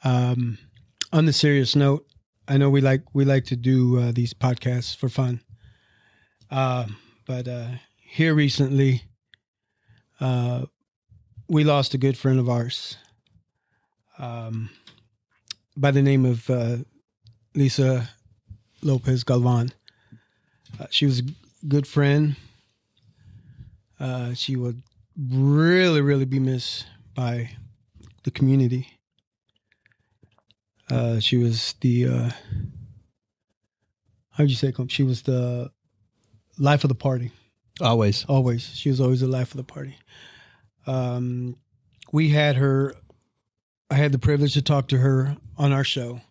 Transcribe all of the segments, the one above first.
On the serious note, I know we like to do these podcasts for fun, but here recently, we lost a good friend of ours by the name of Lisa Lopez Galvan. She was a good friend. She would really, really be missed by the community. She was the, how'd you say, she was the life of the party. Always. She was always the life of the party. We had her, I had the privilege to talk to her on our show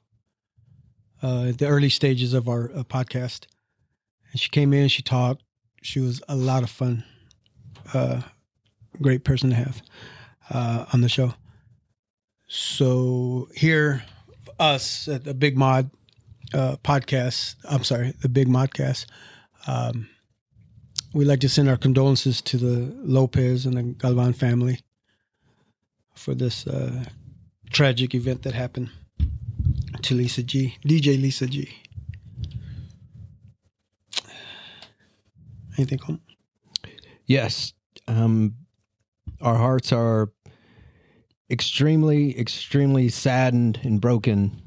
at the early stages of our podcast. And she came in, she talked. She was a lot of fun. Great person to have on the show. So here, us at the Big Mod podcast, the Big Modcast, we'd like to send our condolences to the Lopez and the Galvan family for this tragic event that happened to DJ Lisa G. Anything, Colm? Yes. Our hearts are extremely, extremely saddened and broken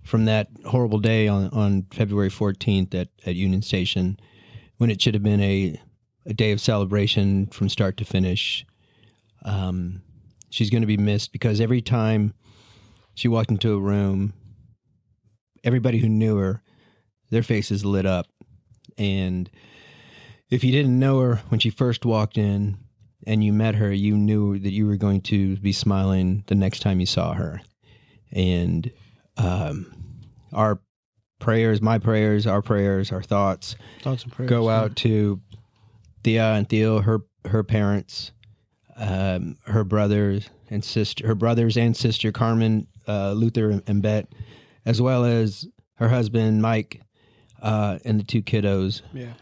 from that horrible day on February 14th at Union Station, when it should have been a day of celebration from start to finish. She's going to be missed because every time she walked into a room, everybody who knew her, their faces lit up. And if you didn't know her when she first walked in and you met her, you knew that you were going to be smiling the next time you saw her. And our prayers, my prayers, our thoughts and prayers, go out to Thea and Theo, her parents, her brothers and sister Carmen, Luther and Bet, as well as her husband Mike, and the two kiddos. Yeah.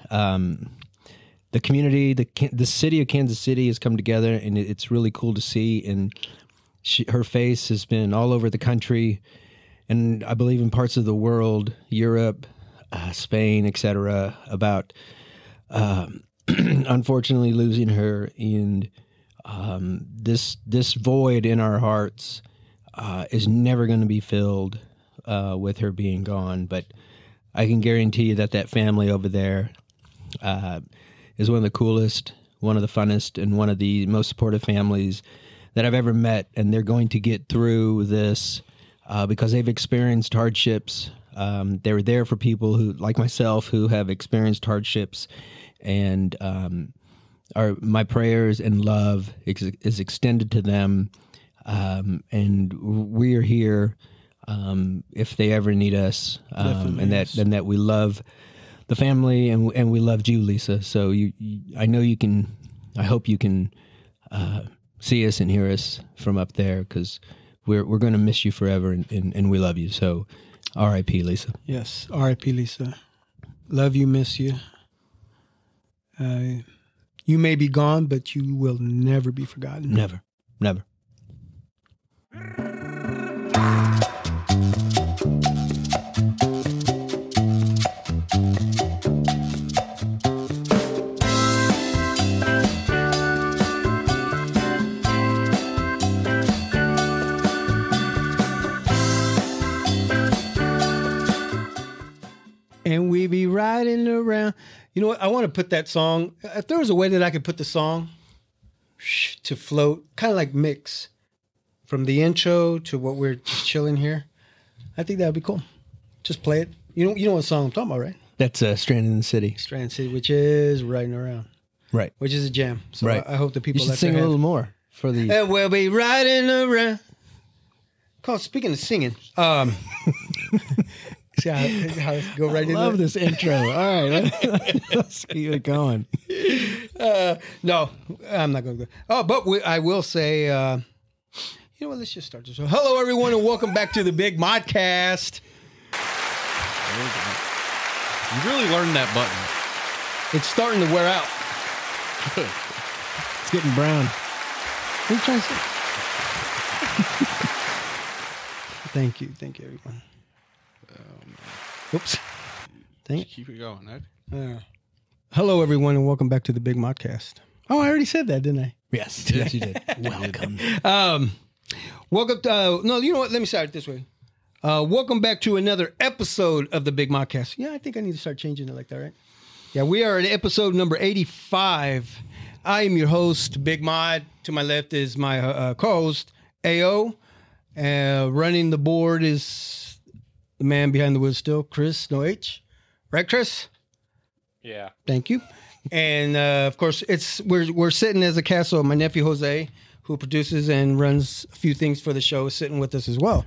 The community, the city of Kansas City has come together, and it's really cool to see. And her face has been all over the country, and I believe in parts of the world, Europe, Spain, etc., about unfortunately losing her. And this void in our hearts is never going to be filled with her being gone. But I can guarantee you that family over there is one of the coolest, one of the funnest, and one of the most supportive families that I've ever met. And they're going to get through this because they've experienced hardships. They were there for people who, like myself, who have experienced hardships. And my prayers and love is extended to them. And we are here if they ever need us. And that we love the family, and we loved you, Lisa. So I know you can. I hope you can see us and hear us from up there, because we're going to miss you forever, and we love you. So, R.I.P. Lisa. Yes, R.I.P. Lisa. Love you, miss you. You may be gone, but you will never be forgotten. Never, never. And we be riding around. You know what? I want to put that song. If there was a way that I could put the song to float, kind of like mix from the intro to what we're just chilling here, I think that would be cool. Just play it. You know what song I'm talking about, right? That's Stranded in the City. Stranded in the City, which is Riding Around. Right. Which is a jam. So right. I hope the people you should sing a little more for the. And we'll be riding around. Speaking of singing, see how it go right in there? I love this intro. All right, let's keep it going. No, I'm not going to go. Oh, but I will say, you know what? Let's just start this. Hello, everyone, and welcome back to the Big Modcast. You really learned that button. It's starting to wear out. Good. It's getting brown. What are you trying to say? Thank you, everyone. Oops. Thank. Keep it going. Right? Hello, everyone, and welcome back to the Big Modcast. Oh, I already said that, didn't I? Yes, yes, you did. Welcome. Welcome to, no, you know what? Let me start it this way. Welcome back to another episode of the Big Modcast. Yeah, I think I need to start changing it like that, right? Yeah, we are at episode number 85. I am your host, Big Mod. To my left is my co-host, AO. Running the board is the man behind the wheel still, Chris, no H. Right, Chris? Yeah. Thank you. And, of course, we're sitting as a cast, so my nephew, Jose, who produces and runs a few things for the show, is sitting with us as well.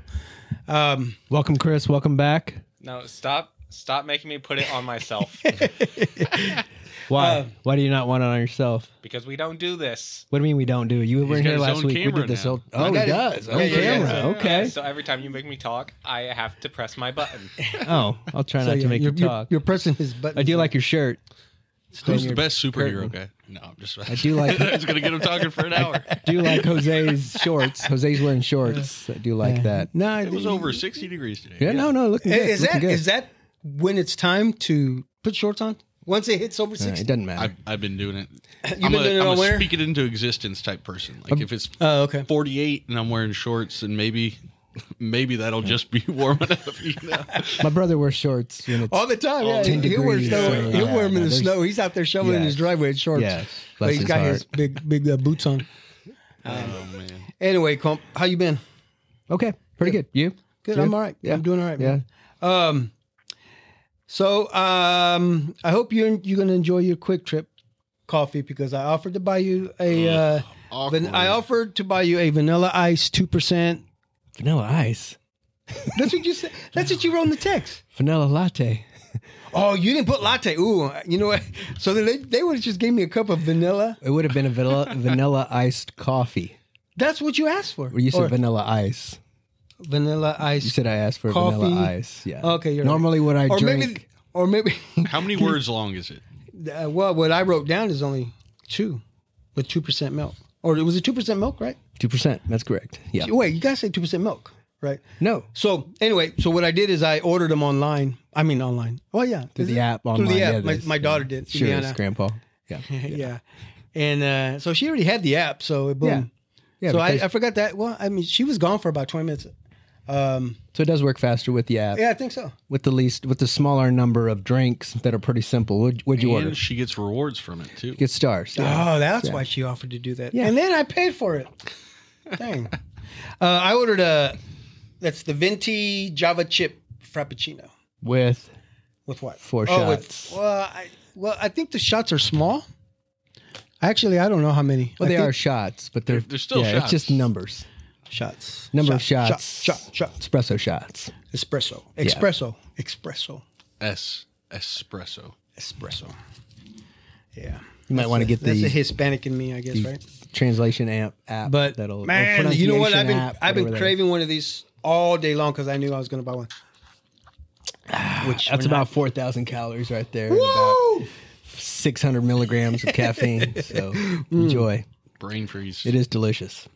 Welcome, Chris. Welcome back. No, stop making me put it on myself. Why? Why do you not want it on yourself? Because we don't do this. What do you mean we don't do it? You were He's here got his last own week. We camera did this. now. Oh, he does. On camera. yeah. Okay. So every time you make me talk, I have to press my button. Oh, I'll try not to make you talk. You're pressing his button. I do like your shirt. Who's the best superhero guy? No, I'm just. I do like. It's gonna get him talking for an hour. I do like Jose's shorts. Jose's wearing shorts. I do like that. No, It was over 60 degrees today. Yeah, no, looking good. Is that when it's time to put shorts on? Once it hits over 60? It doesn't matter. I've been doing it. You've been doing it all winter? I'm a speak it into existence type person. Like if it's okay. 48 and I'm wearing shorts, and maybe that'll just be warm enough. You know? My brother wears shorts when it's All the time, yeah. 10 He'll wear degrees, snow. so, He'll wear them in the there's- snow. He's out there shoveling in his driveway in shorts. Yes. But Bless he's his got heart. his big boots on. Oh man. Anyway, Comp, how you been? Okay, pretty good. You? Good. I'm all right. Yeah. I'm doing all right. Yeah. Man. So I hope you're going to enjoy your Quick Trip coffee because I offered to buy you a Awkward. I offered to buy you a vanilla ice 2%. Vanilla ice. That's what you said. That's what you wrote in the text. Vanilla latte. Oh, you didn't put latte. Ooh, you know what? So they would have just gave me a cup of vanilla. It would have been a vanilla iced coffee. That's what you asked for. Or you said vanilla ice. Vanilla ice. You said I asked for Coffee. vanilla ice. Yeah. Okay, you're Normally what I or drink. maybe. How many words long is it? Well, what I wrote down is only 2 with 2% milk. Or was it 2% milk, right? 2%. That's correct. Yeah. Wait, you guys say 2% milk, right? No. So anyway, what I did is I ordered them online. I mean online. Oh yeah, Through Is the it? app Through online. the app. Yeah, my there's- daughter did. Sure, Juliana. it's Grandpa. Yeah. Yeah. And so she already had the app. So boom. Yeah. Yeah, so because- I forgot that. Well, I mean, she was gone for about 20 minutes. So it does work faster with the app. Yeah, I think so. With the smaller number of drinks that are pretty simple. What'd you order? And she gets rewards from it too. Get stars. Yeah. Oh, that's why she offered to do that. Yeah. And then I paid for it. Dang. I ordered that's the Venti Java chip Frappuccino. With With what? 4 Oh, shots. I think the shots are small. Actually, I don't know how many. Well, I they think are shots, but they're still It's shots. just numbers. shots. Number of Shot, shots. Shot. Espresso shots. Espresso. Yeah. Espresso. Espresso. Yeah. You might want to get That's the the Hispanic in me, I guess, right? translation app. But that'll man, you know what? pronunciation I've app, been whatever craving one of these all day long because I knew I was going to buy one. Which That's about 4,000 calories right there. And Woo! about 600 milligrams of caffeine. So enjoy. Brain freeze. It is delicious.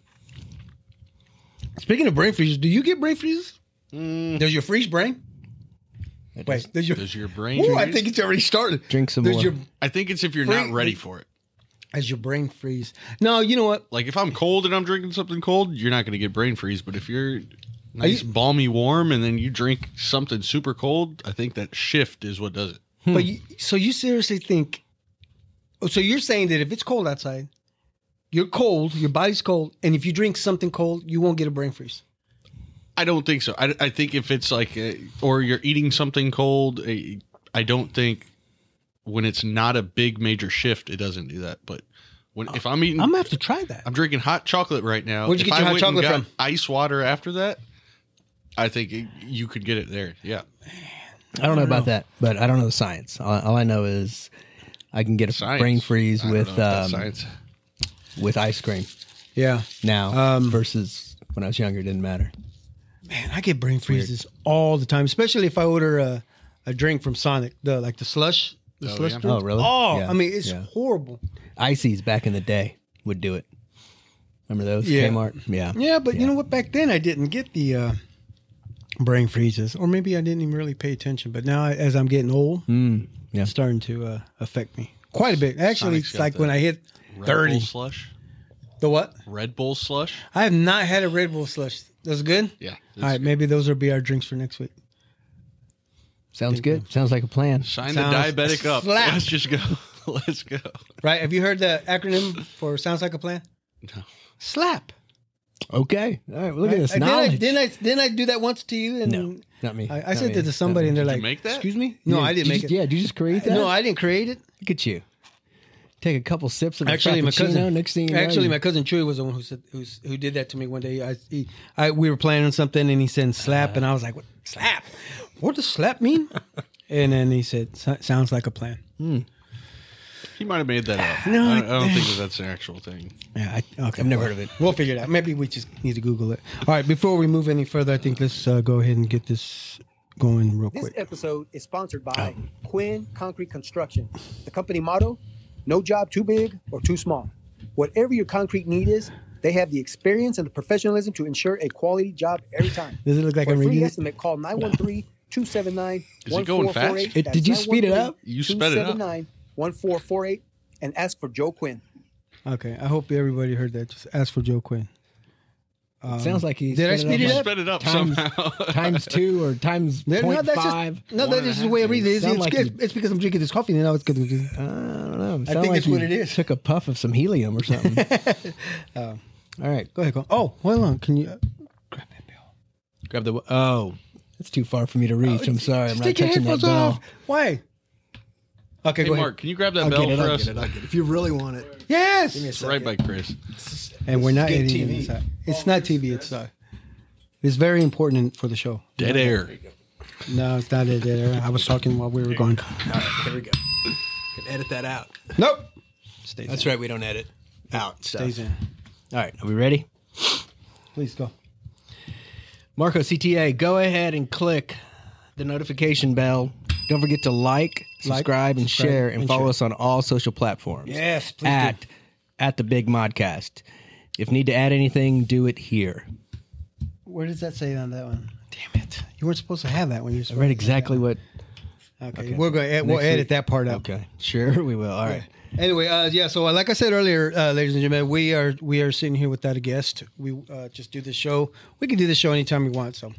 Speaking of brain freezes, do you get brain freezes? Does your freeze brain? Wait, does your brain Ooh, I freeze? think it's already started. Drink some Does more. your I think it's if you're Free- not ready for it. As your brain freeze? No, you know what? Like if I'm cold and I'm drinking something cold, you're not going to get brain freeze. But if you're nice, balmy, warm, and then you drink something super cold, I think that shift is what does it. But so you seriously think? So you're saying that if it's cold outside, you're cold, your body's cold, and if you drink something cold, you won't get a brain freeze. I don't think so. I think if it's like, or you're eating something cold, I don't think when it's not a big major shift, it doesn't do that. But if I'm eating, I'm gonna have to try that. I'm drinking hot chocolate right now. Where'd you If get your I hot went and chocolate got from? Ice water after that, I think you could get it there. Yeah. I don't know about that, but I don't know the science. All I know is I can get a Science. brain freeze I don't with know if that's science. with ice cream Yeah, now versus when I was younger. It didn't matter. man, I get brain freezes all the time, especially if I order a drink from Sonic, the slush, Oh, slush yeah? drink. Oh, really? Oh, Yeah. I mean, it's Yeah. horrible. Ices back in the day would do it. Remember those? Yeah. Kmart? Yeah. Yeah, but you know what? Back then, I didn't get the brain freezes, or maybe I didn't even really pay attention. But now, as I'm getting old, it's starting to affect me quite a bit. Actually, Sonic's it's like got when I hit Red 30. Bull slush. The what? Red Bull slush. I have not had a Red Bull slush. That's good? Yeah. All right, maybe those will be our drinks for next week. Sounds good. Sounds like a plan. Sign Sounds the diabetic up. slap. Let's just go. Let's go. Right? Have you heard the acronym for Sounds Like a Plan? No. SLAP. Okay. All right. Well, look at this Didn't knowledge. didn't I do that once to you? And No, not me. I Not sent me. it to somebody, and they're Did like, you make that? "Excuse me? No, Yeah, I didn't did make you- it. Yeah, did you just create that? No, I didn't create it. Look at you. Take a couple sips of the Actually, my Frappuccino, cousin. Next thing you know, Actually, you- my cousin Chewy was the one who did that to me one day. We were planning something, and he said slap, and I was like, "What slap? What does slap mean?" And then he said, "Sounds like a plan." He might have made that up. No, I don't think that's an actual thing. Yeah, okay. I've never heard of it. We'll figure it out. Maybe we just need to Google it. All right, before we move any further, I think let's go ahead and get this going real This quick. episode is sponsored by Quinn Concrete Construction. The company motto, no job too big or too small. Whatever your concrete need is, they have the experience and the professionalism to ensure a quality job every time. Does it look like For a I'm free reading it? estimate, call 913-279-1448. Is it going fast? Did you speed it up? You sped it up. 279-1448 and ask for Joe Quinn. Okay, I hope everybody heard that. Just ask for Joe Quinn. Sounds like he's. Did I speed it up? Sped it up Times- somehow. Times 2 or times No, 0.5. that's just that's just the way I read it. Sound like It's because I'm drinking this coffee and now it's good. I don't know. I think that's what it is. Took a puff of some helium or something. All right. Go ahead. Go. Oh, hold on. Can you grab that bell? Grab the. Oh, that's too far for me to reach. I'm sorry. I'm Just not take your touching that headphones bell. off. Why? Okay, Hey, go Mark, ahead. can you grab that I'll bell get it. for I'll us? get it. I'll get it. If you really want it. Yes. It's right by Chris. And we're not Good editing TV. this. It's not TV. It's very important for the show. Dead air. No, it's not dead air. I was talking while we were going. All right. Here we go. Can edit that out. Nope. Stays That's in. right. We don't edit out stuff. Stays in. All right. Are we ready? Please go. Marco CTA, go ahead and click the notification bell. Don't forget to like, subscribe, and share, and follow us on all social platforms. Yes, please do. at the Big Modcast. If need to add anything, do it here. Where does that say on that one? Damn it! You weren't supposed to have that when you. I read exactly what. Okay, we're going. We'll Next edit week. that part out. Okay, sure we will. All right. Anyway, yeah. So, like I said earlier, ladies and gentlemen, we are sitting here without a guest. We just do this show. We can do this show anytime we want. So,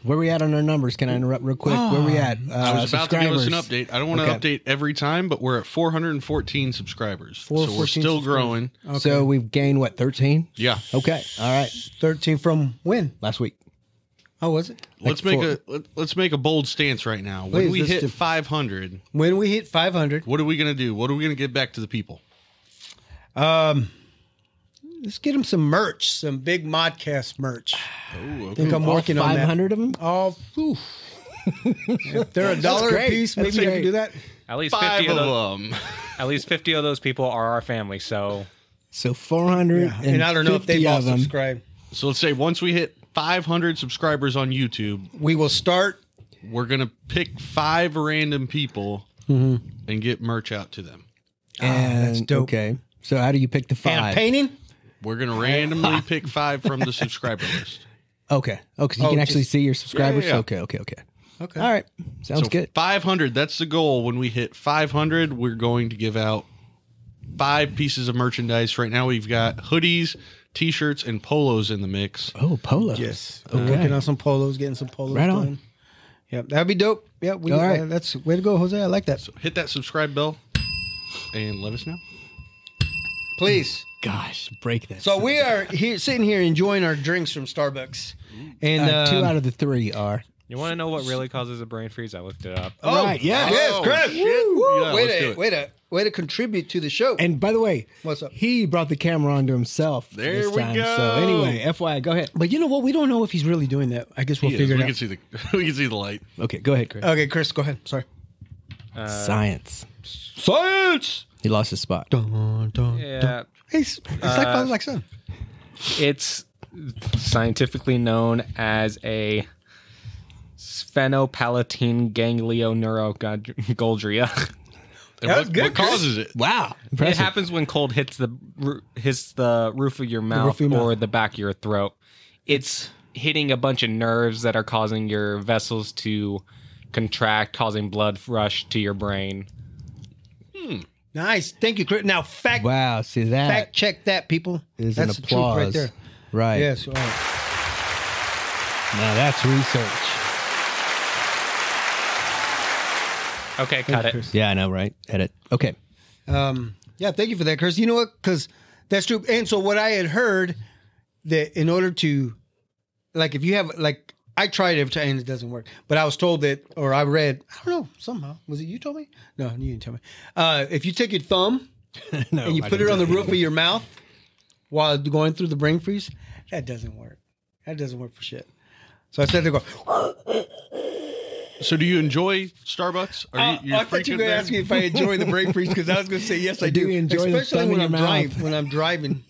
Where we at on our numbers? Can I interrupt real quick? Where we at? I was about to give us an subscribers. update. I don't want to Okay. update every time, but we're at 414 subscribers. So we're 414 still growing. So we've gained what? 13. Yeah. Okay. All right. 13 from when? Last week. Oh, was it? Let's make a bold stance right now. When Please, we let's hit do- 500, When we hit 500, what are we going to do? What are we going to give back to the people? let's get them some merch, some big Modcast merch. Oh, I think I'm working on that. 500 of them. Oh, oof. If they're $1 a great. piece, That's maybe I great. can do that. At least 5 50 of of those. them. At least 50 of those people are our family. So So 400 And I don't know if they've all of them. subscribed. So let's say once we hit 500 subscribers on YouTube, We will start. we're going to pick 5 random people Mm-hmm. and get merch out to them. And that's dope. okay. So how do you pick the And a 5? painting? We're going to randomly pick 5 from the subscriber list. Okay. Oh, because you can actually just- see your subscribers. Yeah. Okay. Okay. All right. Sounds So good. 500, that's the goal. When we hit 500, we're going to give out 5 pieces of merchandise. Right now we've got hoodies, t-shirts, and polos in the mix. Oh, polo. Yes. We're Okay. working on some polos, getting some polos Right on. done. Yep, that'd be dope. Yeah, All right. that's way to go, Jose. I like that. So hit that subscribe bell and let us know. Please. Gosh, break that. So we are here, sitting here, enjoying our drinks from Starbucks, and 2 out of the 3 are. you want to know what really causes a brain freeze? I looked it up. Right, yes. yes, Chris. shit. Woo, Yeah, let's do it. way to contribute to the show. And by the way, What's up? He brought the camera onto himself. There this we time. go. So anyway, FYI, go ahead. But you know what? We don't know if he's really doing that. I guess we'll He is. figure We it can out. see the we can see the light. Okay, go ahead, Chris. Okay, Chris, go ahead. Sorry. Science. Science. He lost his spot. Dun, dun, Yeah. dun. It's like father, like son. It's scientifically known as a sphenopalatine ganglioneurogaldria. And That was what, good, what Chris. causes it? Wow. It Impressive. happens when cold hits the roof of your mouth roof of your or mouth. the back of your throat. It's hitting a bunch of nerves that are causing your vessels to contract, causing blood rush to your brain. Nice. Thank you, Chris. Now, Wow, see that fact check that, people. is That's an the truth applause. right there. Right. Yes. All right. Now that's research. Okay, cut it. Yeah, I know, right? Edit. Okay. Yeah, thank you for that, Chris. You know what? Because that's true. And so what I had heard that in order to, like, if you have, like, I tried every time and it doesn't work. But I was told that, or I read, I don't know, somehow. Was it you told me? No, you didn't tell me. If you take your thumb No, and you I put it didn't on the do roof of your mouth while going through the brain freeze, that doesn't work. That doesn't work for shit. So I said to go, So do you enjoy Starbucks? Are you I thought you were going to ask me if I enjoy the brain freeze because I was going to say yes, I do. Enjoy the Especially thumb when in I'm your mouth. when I'm driving.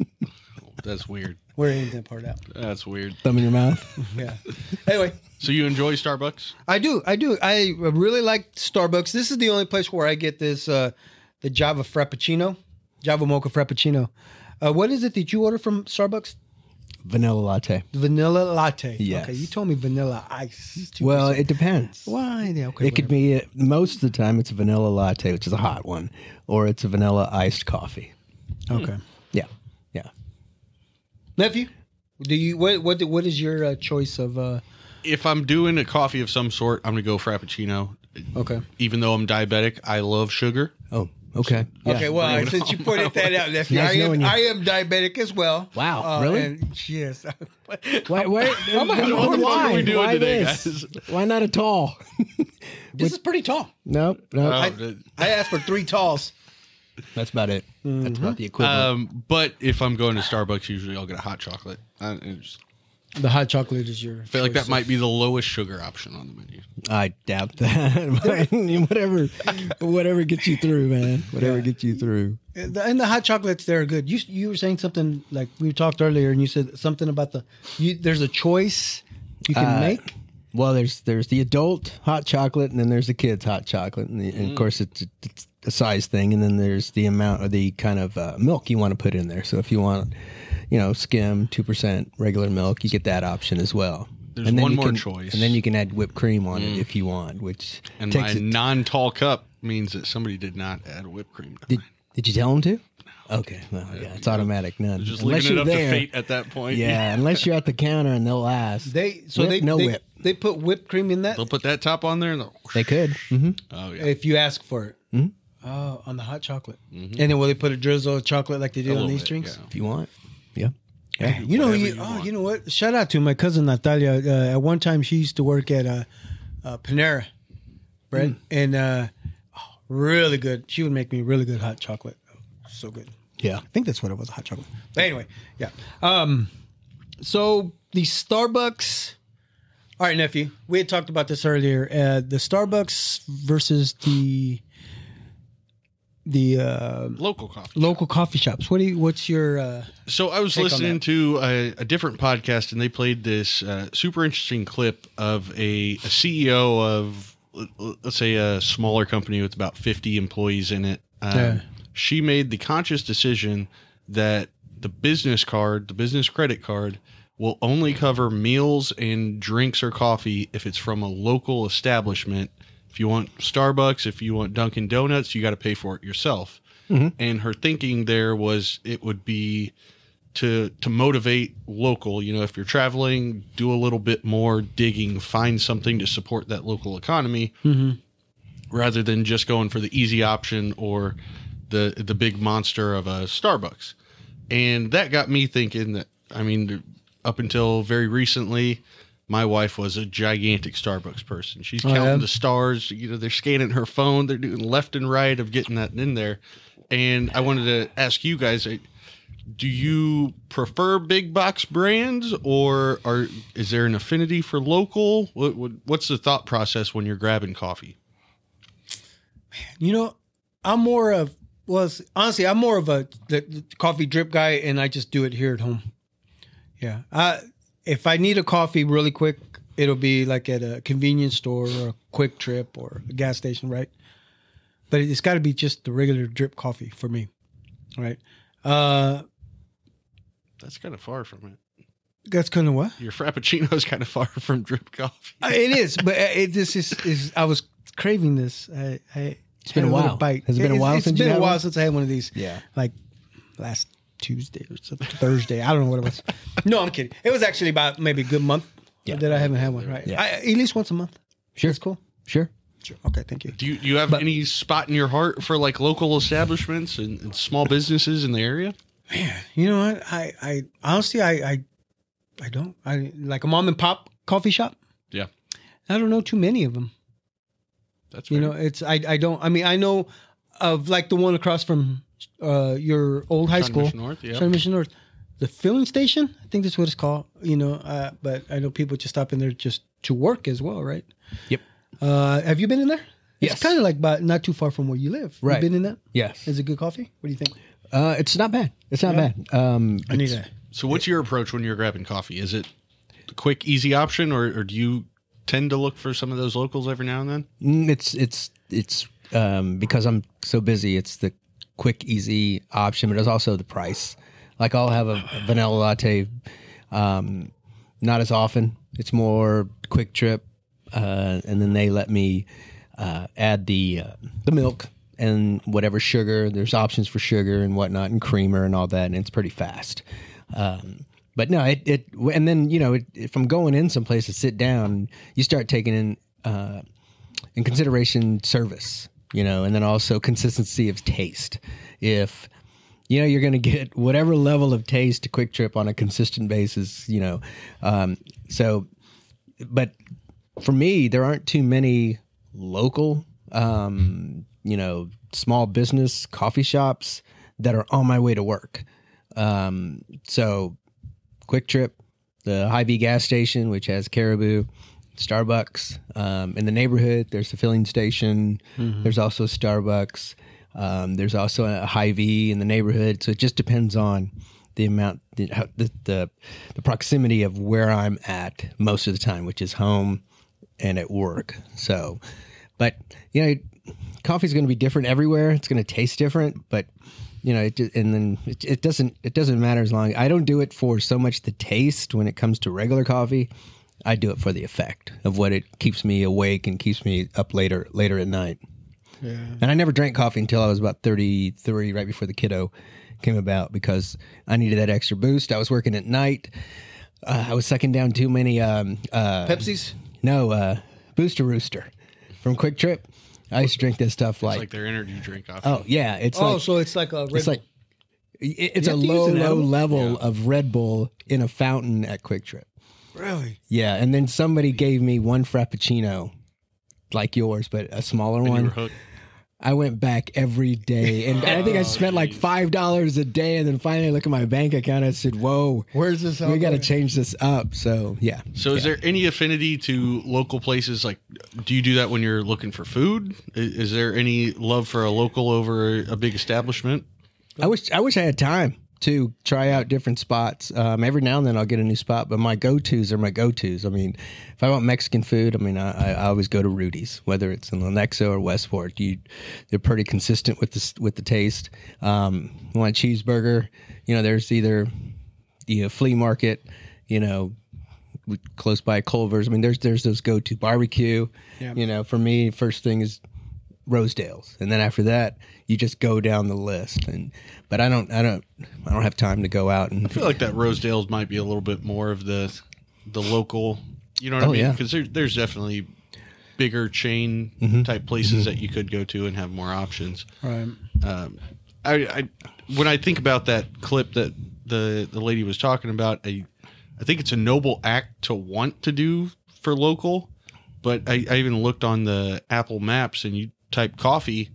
That's weird. We're in that part out. That's weird. Thumb in your mouth. Yeah. Anyway, So you enjoy Starbucks? I do. I really like Starbucks. This is the only place where I get this the Java Frappuccino, Java Mocha Frappuccino. What is it that you order from Starbucks? Vanilla latte. Vanilla latte. Yes. Okay, you told me vanilla ice. 2%. Well, it depends. Why? Yeah, okay, It could be, most of the time, it's a vanilla latte, which is a hot one, or it's a vanilla iced coffee. okay. Yeah. Yeah. Nephew, do you what is your choice of? If I'm doing a coffee of some sort, I'm going to go Frappuccino. Okay. Even though I'm diabetic, I love sugar. Oh, okay. Yeah. Okay, well, since you pointed that out, nephew, Nice knowing you. I am diabetic as well. Wow, really? And yes. Why? What the fuck are we doing Why today, this? guys? Why not a tall? This is pretty tall. Nope. No. I asked for 3 talls. That's about it. That's about the equivalent. But if I'm going to Starbucks, usually I'll get a hot chocolate. I The hot chocolate is your. feel like that might be the lowest sugar option on the menu. I doubt that. whatever gets you through, man. Whatever gets you through. And the hot chocolates, they're good. You were saying something like we talked earlier, and you said something about there's a choice you can make. Well, there's the adult hot chocolate, and then there's the kids hot chocolate, and of course it's a size thing, and then there's the amount or the kind of milk you want to put in there. So if you want, skim 2% regular milk, you get that option as well. There's and then one more can, choice. and then you can add whipped cream on it if you want, which And takes my it. non-tall cup means that somebody did not add whipped cream to mine. Did you tell them to? Okay, well, yeah, it's automatic. None. Just Unless leaving it you're up there. to fate at that point. Yeah, unless you're at the counter and they'll ask. They whip. They put whipped cream in that They'll put that top on there. And They could. Mm-hmm. oh, yeah. if you ask for it. Mhm. Oh, on the hot chocolate, and then will they put a drizzle of chocolate like they do A on little these bit, drinks? yeah. If you want. Yeah. Yeah. You know, Whatever you want. you know what? Shout out to my cousin Natalia. At one time, she used to work at Panera Bread, and really good. She would make me really good hot chocolate. So good. Yeah. I think that's what it was, hot chocolate. But anyway, yeah. So the Starbucks. All right, nephew. We had talked about this earlier. The Starbucks versus the Local coffee. local coffee shops. What's your? So I was take on listening that? to a different podcast, and they played this super interesting clip of a CEO of, let's say, a smaller company with about 50 employees in it. Yeah. She made the conscious decision that the business credit card, will only cover meals and drinks or coffee if it's from a local establishment. If you want Starbucks, if you want Dunkin' Donuts, you got to pay for it yourself. Mm-hmm. And her thinking there was it would be to motivate local. If you're traveling, do a little bit more digging, find something to support that local economy, rather than just going for the easy option or the big monster of a Starbucks. And that got me thinking that, up until very recently, my wife was a gigantic Starbucks person. She's counting the stars. They're scanning her phone. They're doing left and right of getting that in there. And I wanted to ask you guys, do you prefer big box brands, or is there an affinity for local? What's the thought process when you're grabbing coffee? I'm more of the coffee drip guy, and I just do it here at home. Yeah. If I need a coffee really quick, it'll be like at a convenience store or a Quick Trip or a gas station, right? But it's got to be just the regular drip coffee for me, right? That's kind of far from it. That's kind of what? Your Frappuccino is kind of far from drip coffee. It is, but this is. I was craving this. It's been a while. Bite. Has it been a while since It's you been had a while one? since I had one of these. Yeah. Like last Tuesday or something, Thursday. I don't know what it was. No, I'm kidding. It was actually about maybe a good month that I haven't had one. Right. Yeah. At least once a month. Sure. That's cool. Sure. Sure. Okay. Thank you. Do you have any spot in your heart for like local establishments and small businesses in the area? Man, you know what? I honestly, I don't. I like a mom and pop coffee shop. Yeah. I don't know too many of them. That's fair. You know, it's I don't. I mean, I know of like the one across from your old high Shawnee school, Mission North, yeah. Shawnee Mission North, the filling station. I think that's what it's called. You know, but I know people just stop in there just to work as well, right? Yep. Have you been in there? Yes. It's kind of like not too far from where you live. Right. You been in that? Yes. Is it good coffee? What do you think? It's not bad. It's not bad. I need that. So what's your approach when you're grabbing coffee? Is it the quick, easy option, or do you tend to look for some of those locals every now and then? It's because I'm so busy. It's the quick, easy option, but it's also the price. Like I'll have a vanilla latte, not as often. It's more quick trip, and then they let me add the milk and whatever sugar. There's options for sugar and whatnot, and creamer and all that, and it's pretty fast. But no, and then if I'm going in someplace to sit down, you start taking in consideration service, and then also consistency of taste. If you're going to get whatever level of taste to Quick Trip on a consistent basis, so, but for me, there aren't too many local, small business coffee shops that are on my way to work. So Quick Trip, the Hy-Vee gas station, which has Caribou, Starbucks. In the neighborhood, there's a filling station. Mm-hmm. There's also Starbucks. There's also a Hy-Vee in the neighborhood. So it just depends on the amount, the proximity of where I'm at most of the time, which is home and at work. So, but coffee's going to be different everywhere. It's going to taste different, but it doesn't matter as long. I don't do it for so much the taste when it comes to regular coffee. I do it for the effect of what it keeps me awake and keeps me up later at night. Yeah. And I never drank coffee until I was about 33, right before the kiddo came about, because I needed that extra boost. I was working at night. I was sucking down too many Pepsis. No, Booster Rooster from Quick Trip. I used to drink this stuff It's like their energy drink option. Oh yeah, so it's like a Red Bull. It's a low level of Red Bull in a fountain at Quick Trip. Really? Yeah, and then somebody gave me one Frappuccino, like yours, but a smaller one. You were hooked. I went back every day, and I think I spent like $5 a day, and then finally I look at my bank account and I said, whoa, where's this? We got to change this up. So, yeah. So is there any affinity to local places? Like, do you do that when you're looking for food? Is there any love for a local over a big establishment? I wish I had time to try out different spots. Every now and then I'll get a new spot, but my go-tos are my go-tos. I mean, if I want Mexican food, I always go to Rudy's, whether it's in Lenexa or Westport. They're pretty consistent with the taste. Want a cheeseburger? There's either the flea market, close by Culver's. I mean, there's those go-to barbecue. Yeah. For me, first thing is Rosedale's, and then after that, you just go down the list. But I don't have time to go out and. I feel like that Rosedale's might be a little bit more of the local. You know what I mean? Because there's definitely bigger chain type places that you could go to and have more options. Right. I when I think about that clip that the lady was talking about, I think it's a noble act to want to do for local. But I even looked on the Apple Maps, and you type coffee.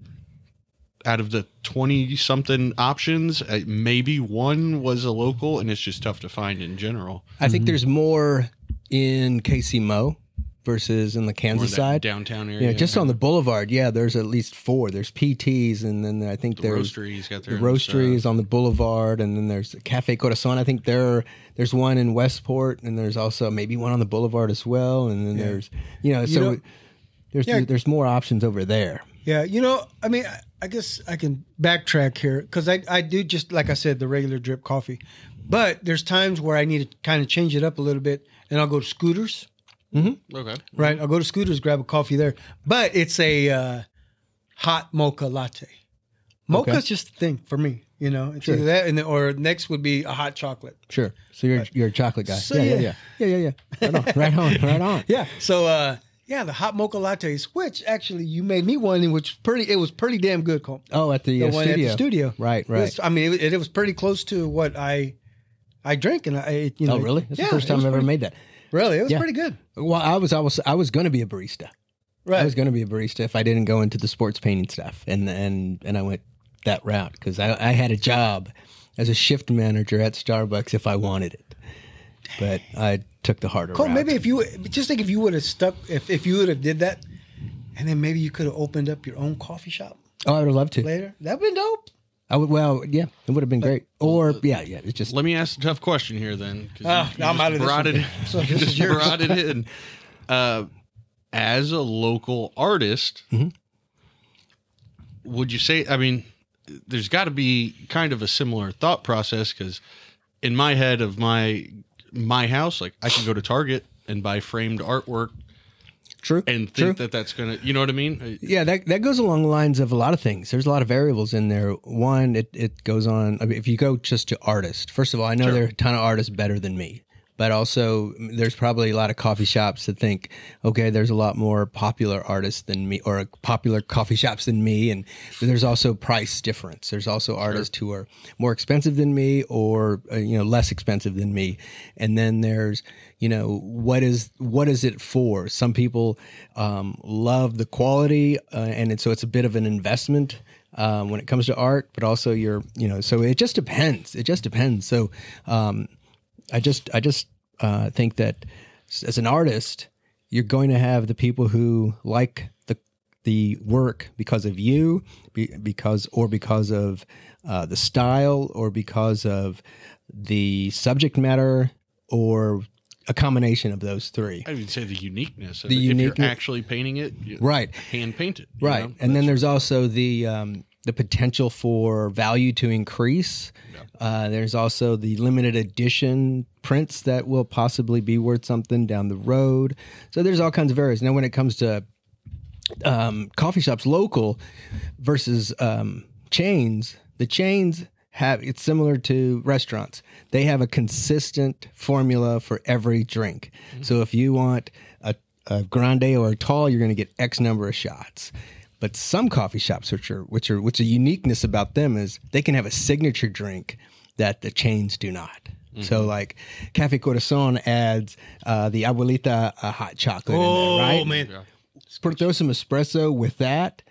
Out of the 20-something options, maybe one was a local, and it's just tough to find in general. I think there's more in KC Mo versus in the Kansas side. Downtown area. Yeah, just on the boulevard. Yeah, there's at least 4. There's PT's, and then I think there's Roastery's got the Roastery's on the boulevard, and then there's Cafe Corazon. I think there's one in Westport, and there's also maybe one on the boulevard as well. And then there's there's more options over there. Yeah, I mean, I guess I can backtrack here because I do just like I said, the regular drip coffee, But there's times where I need to kind of change it up a little bit, and I'll go to Scooters. Okay. Right, I'll go to Scooters, grab a coffee there. But it's a hot mocha latte. Mocha's just a thing for me, you know. It's either that, or next would be a hot chocolate. Sure. So you're a chocolate guy. So, Yeah. Right on. Yeah. So the hot mocha lattes, which actually you made me one, and it was pretty damn good, Cole. Oh, at the one studio. at the studio. Right. It was pretty close to what I drink, and Oh, really? That's the first time I've ever made that. Really, it was pretty good. Well, I was going to be a barista. Right. I was going to be a barista if I didn't go into the sports painting stuff, and I went that route because I had a job as a shift manager at Starbucks if I wanted it, but I took the harder Cole, route. maybe if you would have stuck, if you would have did that, and then maybe you could have opened up your own coffee shop Oh, I would have loved to. later. That'd been dope. I would. Well, yeah, it would have been great. Or it's just. Let me ask a tough question here then. I'm out of this brought one. it. So You this just is yours. brought it in. As a local artist, would you say? I mean, there's got to be kind of a similar thought process because in my head of my house, like I can go to Target and buy framed artwork. True. And think that that's going to, you know what I mean? Yeah, that goes along the lines of a lot of things. There's a lot of variables in there. One, it goes on. I mean, if you go just to artists, first of all, I know there are a ton of artists better than me. But also, there's probably a lot of coffee shops that think, okay, there's a lot more popular artists than me, or popular coffee shops than me, and there's also price difference. There's also artists who are more expensive than me, or less expensive than me, and then there's what is it for? Some people love the quality, and so it's a bit of an investment. When it comes to art, but also so it just depends. It just depends. So, I just think that as an artist, you're going to have the people who like the work because of you, because of the style, or because of the subject matter, or a combination of those three. I would say the uniqueness. Of The it. uniqueness. If you're actually painting it, Right. hand paint it. Right. And then there's also the potential for value to increase. There's also the limited edition prints that will possibly be worth something down the road. So there's all kinds of areas. Now, when it comes to coffee shops local versus chains, the chains it's similar to restaurants. They have a consistent formula for every drink. Mm-hmm. So if you want a grande or a tall, you're going to get X number of shots. But some coffee shops, which a uniqueness about them is they can have a signature drink that the chains do not. Mm-hmm. So like Cafe Corazon adds the Abuelita hot chocolate in there, right? Oh, man. Yeah. Throw some espresso with that.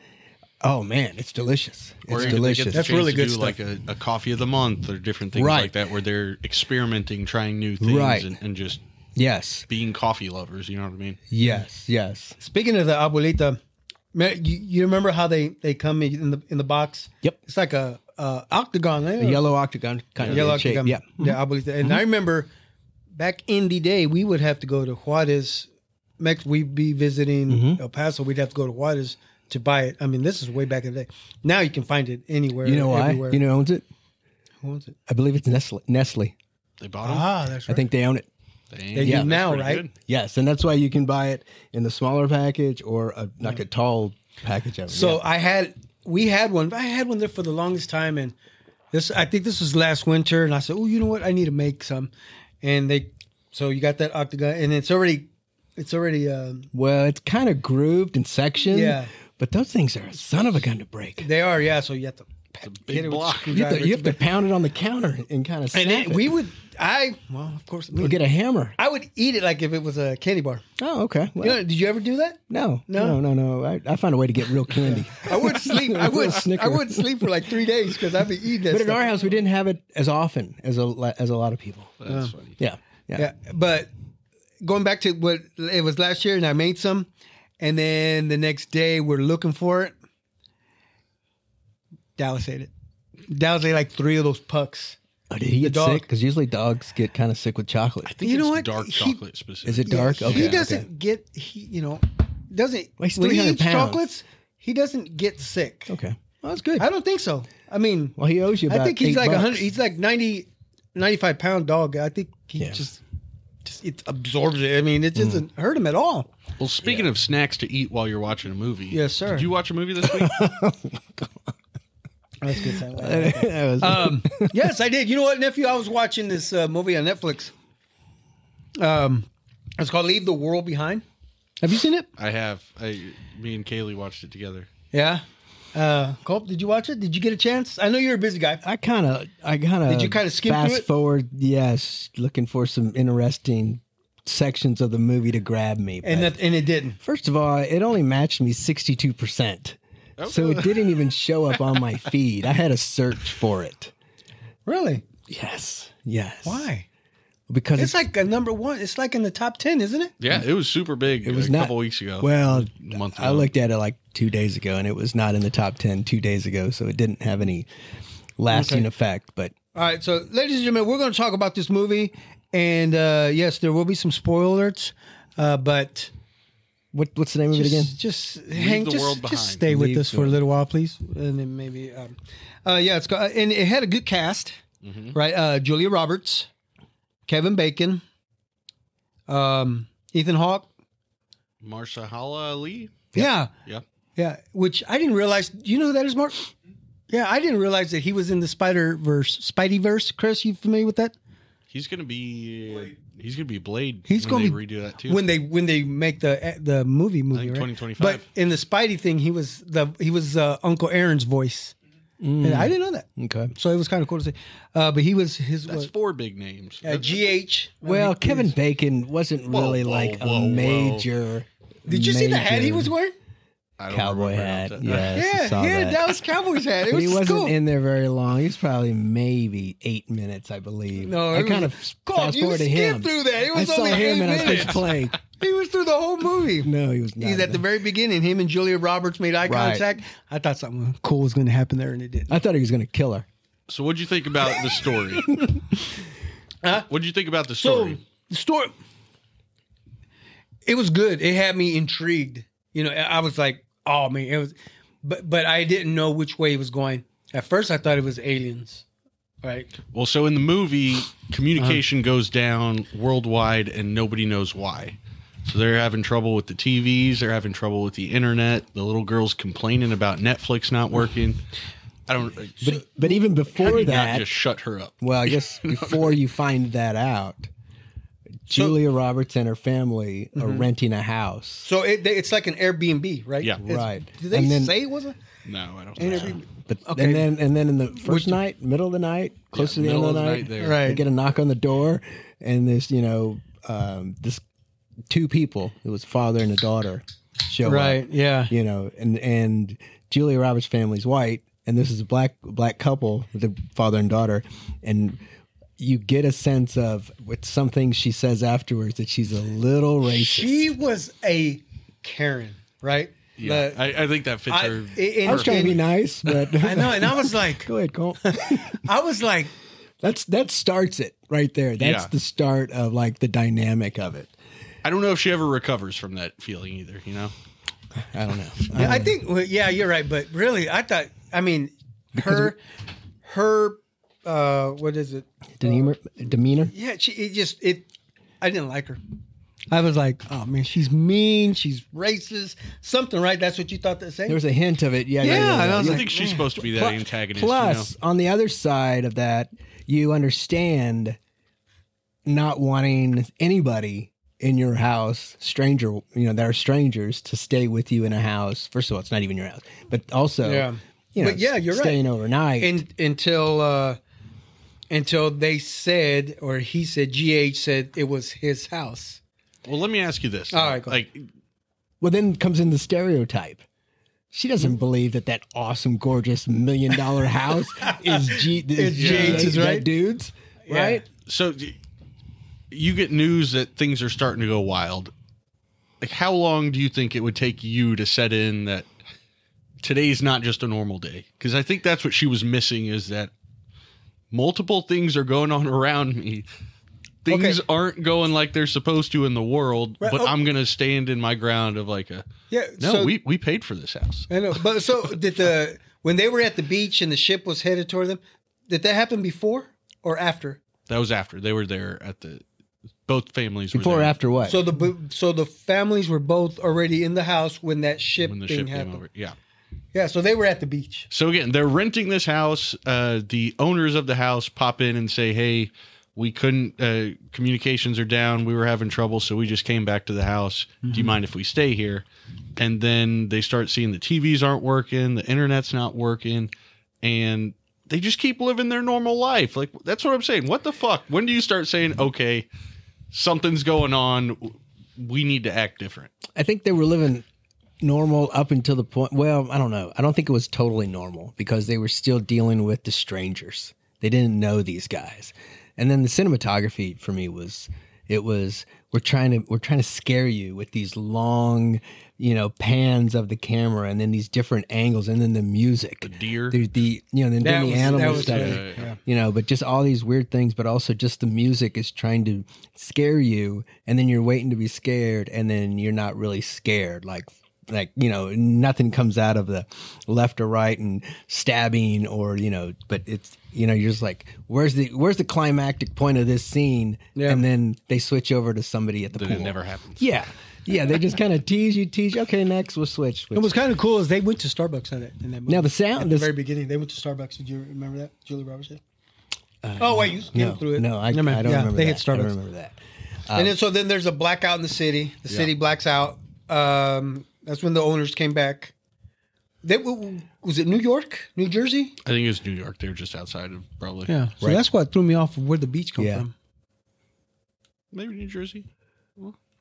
Oh, man, it's delicious. Or It's they get delicious. the That's chance really to good do stuff. like a coffee of the month or different things Right. like that, where they're experimenting, trying new things, Right. and just Yes. being coffee lovers. You know what I mean? Yes. Speaking of the Abuelita, man, you remember how they come in the box? Yep. It's like a octagon, eh? A yellow octagon kind yellow of shape. octagon. Yeah. The Abuelita. And I remember back in the day, we would have to go to Juarez. We'd be visiting El Paso. We'd have to go to Juarez to buy it. I mean, this is way back in the day. Now you can find it anywhere. You know why? Everywhere. You know who owns it? Who owns it? I believe it's Nestle. They bought them. That's I right. think they own it. They Yeah, do now, pretty right? good. Yes, and that's why you can buy it in the smaller package or like a tall package of it. So yeah. we had one. I had one there for the longest time, and I think this was last winter, and I said, "Oh, you know what? I need to make some." And so you got that octagon, and it's already. Well, it's kind of grooved and sectioned. Yeah. But those things are a son of a gun to break. They are, yeah. So you have to big hit it with a block. You have screwdriver. to pound it on the counter and kind of snap And then it. of course, We'll get a hammer. I would eat it like if it was a candy bar. Oh, okay. Well, Did you ever do that? no. No? I find a way to get real candy. I wouldn't sleep. I wouldn't sleep for like 3 days because I'd be eating that But in stuff. our house, we didn't have it as often as a lot of people. That's funny. Yeah. Yeah, but going back to what it was last year, and I made some, and then the next day we're looking for it. Dallas ate it. Dallas ate like 3 of those pucks. Oh, did he The get dog. sick? Because usually dogs get kind of sick with chocolate. I think You it's know what? dark chocolate specifically. Is it dark? Yeah, Okay. he doesn't get. Doesn't Well, he's when he 300 eats pounds. chocolates, he doesn't get sick. Okay. Well, that's good. I don't think so. I mean, Well, he owes you about I think he's $8. like 100. He's like 90 95-pound dog. I think he just it absorbs it. I mean, it doesn't hurt him at all. Well, speaking of snacks to eat while you're watching a movie. Yes, sir. Did you watch a movie this week? That's good. Yes, I did. You know what, nephew? I was watching this movie on Netflix. It's called Leave the World Behind. Have you seen it? I have. Me and Kaylee watched it together. Yeah. Colt, did you watch it? Did you get a chance? I know you're a busy guy. I kind of. Did you kind of skim through fast it? forward? Yes, looking for some interesting sections of the movie to grab me. And it didn't. First of all, it only matched me 62%. So it didn't even show up on my feed. I had to search for it. Really? Yes. Why? Because It's like a number one. It's like in the top 10, isn't it? Yeah, it was super big. It was a not, couple weeks ago. Well, a month I ago. looked at it like 2 days ago, and it was not in the top 10 2 days ago, so it didn't have any lasting effect. But All right. So, ladies and gentlemen, we're going to talk about this movie. And yes, there will be some spoilers. But what's the name of it again? Just the world behind. Just stay with Leave us for a little while, please. And then maybe, it's got, and it had a good cast, right? Julia Roberts, Kevin Bacon, Ethan Hawke. Marshala Ali? Yeah. Yeah. Which I didn't realize. You know who that is, Mark? Yeah, I didn't realize that he was in the Spideyverse. Chris, you familiar with that? He's gonna be Blade. He's when going to redo that too. when they make the movie, I think right? 2025. But in the Spidey thing, he was Uncle Aaron's voice. And I didn't know that. Okay. So it was kind of cool to see. But he was his That's 4 big names. GH. Well, Kevin Bacon wasn't really a major. Did you see the hat he was wearing? I don't Cowboy remember hat. that. Yes, I Yeah, saw he had a that. Dallas Cowboys hat. It But was he wasn't cool. in there very long. He was probably maybe 8 minutes, I believe. No, I it kind was- of Colt, fast you forward to skipped him. through that. It I was saw only him 8 and I minutes. pushed play. He was through the whole movie. No, he was not. He's at the very beginning. Him and Julia Roberts made eye Right. contact. I thought something cool was going to happen there, and it didn't. I thought he was going to kill her. So what'd you think about the story? What'd you think about the So story? the story, it was good. It had me intrigued. You know, I was like, oh man, it was, but I didn't know which way it was going. At first, I thought it was aliens, right? Well, so in the movie, communication goes down worldwide and nobody knows why. So they're having trouble with the TVs. They're having trouble with the internet. The little girl's complaining about Netflix not working. I don't. But even How do before you not that, just shut her up? well, I guess before you find that out, Julia Roberts and her family are renting a house. So it's like an Airbnb, right? Yeah. Right. Did they And then- say it was a No, I don't. an Think so. Airbnb? But Okay. and then in the first night, middle of the night, close to the end middle of the night, there. Right. they get a knock on the door, and this this 2 people, it was father and a daughter, show Right. up. Yeah. And Julia Roberts' family's white, and this is a black couple, the father and daughter, and you get a sense of with some things she says afterwards that she's a little racist. She was a Karen, right? Yeah, The- I think that fits I- her. in- I was trying to be in- nice, but I know, and I was like, go ahead, Cole. I was like, That starts it right there. That's Yeah. the start of like the dynamic of it. I don't know if she ever recovers from that feeling either. You know. I don't know. yeah, I think, well, yeah, you're right. But really, I thought, I mean, her, what is it? Demeanor. Yeah, I didn't like her. I was like, oh man, she's mean, she's racist, something, right? That's what you thought to say? There was a hint of it. Yeah. Yeah, and I was I like, think she's supposed to be that antagonist. Plus, on the other side of that, you understand not wanting anybody in your house, that are strangers, to stay with you in a house. First of all, it's not even your house, but also, Yeah. But yeah, you're right. staying overnight. Until they said, or he said, GH said it was his house. Well, let me ask you this. All right, go like, Well, then comes in the stereotype. She doesn't believe that awesome, gorgeous $1 million house is GH's, that right? dude's, Yeah. right? so you get news that things are starting to go wild. Like, how long do you think it would take you to set in that today's not just a normal day? Because I think that's what she was missing, is that multiple things are going on around me. Things aren't going like they're supposed to in the world, Right, but oh. I'm going to stand in my ground of like we paid for this house. I know, but so when they were at the beach and the ship was headed toward them, did that happen before or after? That was after they were there at the. Both families were Before or there after what? So the families were both already in the house when that ship when the thing ship happened. came over. Yeah. Yeah, so they were at the beach. So again, they're renting this house. The owners of the house pop in and say, "Hey, we couldn't. Communications are down. We were having trouble, so we just came back to the house. Do you mind if we stay here?" And then they start seeing the TVs aren't working, the internet's not working, and they just keep living their normal life. Like, that's what I'm saying. What the fuck? When do you start saying, "Okay, something's going on. We need to act different"? I think they were living normal up until the point. Well, I don't know. I don't think it was totally normal because they were still dealing with the strangers. They didn't know these guys. And then the cinematography for me was we're trying to scare you with these long, pans of the camera and then these different angles and then the music. The deer. Then the animal stuff. Yeah. But just all these weird things, but also just the music is trying to scare you, and then you're waiting to be scared, and then you're not really scared. Like nothing comes out of the left or right and stabbing or but it's you're just like, where's the climactic point of this scene? Yeah. And then they switch over to somebody at the Then pool. it never happens. Yeah, they just kind of tease you. Okay, next we'll switch. What was kind of cool is they went to Starbucks in that movie. Now the sound, at the very beginning, they went to Starbucks. Did you remember that? Julie Roberts did. Oh wait, you skimmed through it. No, I Never mind. don't remember they that. hit Starbucks. I don't remember that. And then there's a blackout in the city. The city blacks out. That's when the owners came back. Was it New York, New Jersey? I think it was New York. They were just outside of probably. Yeah. So Right. that's what threw me off of where the beach come from. Maybe New Jersey.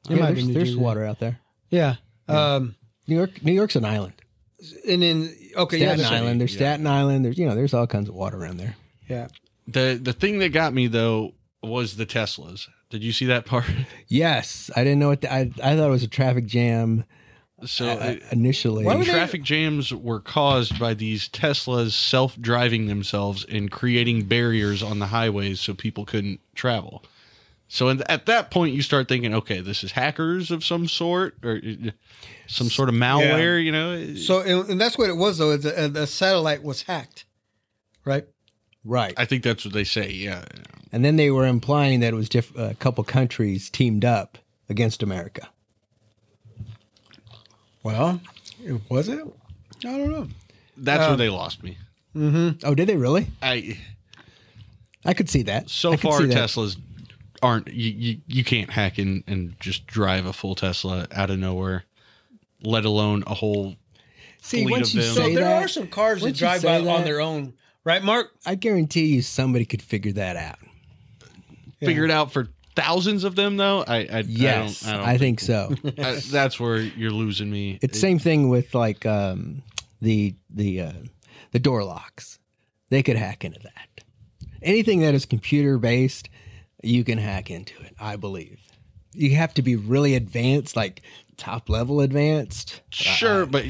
It might be New There's Jersey. water out there. Yeah. New York's an island. And then Staten yeah, Island. There's Staten Island. There's all kinds of water around there. yeah. The thing that got me though was the Teslas. Did you see that part? Yes, I didn't know what I thought it was a traffic jam. So Initially, Why would they- traffic jams were caused by these Teslas self-driving themselves and creating barriers on the highways so people couldn't travel. So at that point, you start thinking, okay, this is hackers of some sort or some sort of malware, So and that's what it was though. The satellite was hacked, right? right? I think that's what they say, yeah. And then they were implying that it was a couple countries teamed up against America. Well, was it? I don't know. That's where they lost me. Oh, did they really? I could see that. So I could far, see that. Teslas aren't. You can't hack and just drive a full Tesla out of nowhere, let alone a whole See, fleet once of you them. So say there that, are some cars that once you drive say out on that- their own, right, Mark? I guarantee you somebody could figure that out. Figure it out for thousands of them, though. I Yes, don't I think so. that's where you're losing me. It's same thing with like the door locks. They could hack into that. Anything that is computer based, you can hack into it. I believe you have to be really advanced, like top level advanced. Sure, but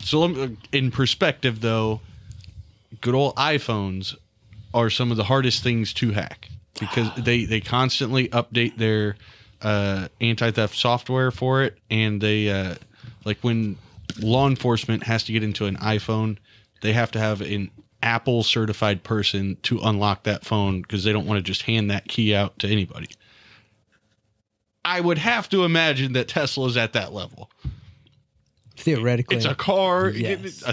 so in perspective, though, good old iPhones are some of the hardest things to hack because they constantly update their anti-theft software for it, and they like when law enforcement has to get into an iPhone, they have to have an Apple certified person to unlock that phone because they don't want to just hand that key out to anybody. I would have to imagine that Tesla's at that level. Theoretically, It's a car, Yes. a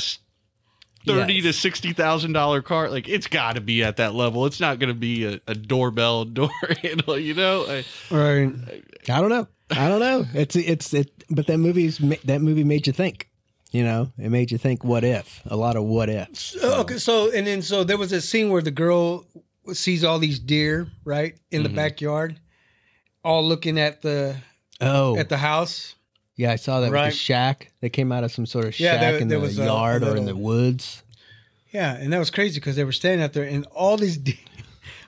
$30,000 Yes. to $60,000 car. Like it's got to be at that level. It's not going to be a doorbell door handle. Right. I don't know. But that movie made you think. It made you think. What if? A lot of what ifs. Okay. So there was a scene where the girl sees all these deer right in the backyard, all looking at the house. Yeah, I saw that with Right. the shack. They came out of some sort of Yeah, shack in there the was yard or in the little- woods. Yeah, and that was crazy because they were standing out there and all these deer.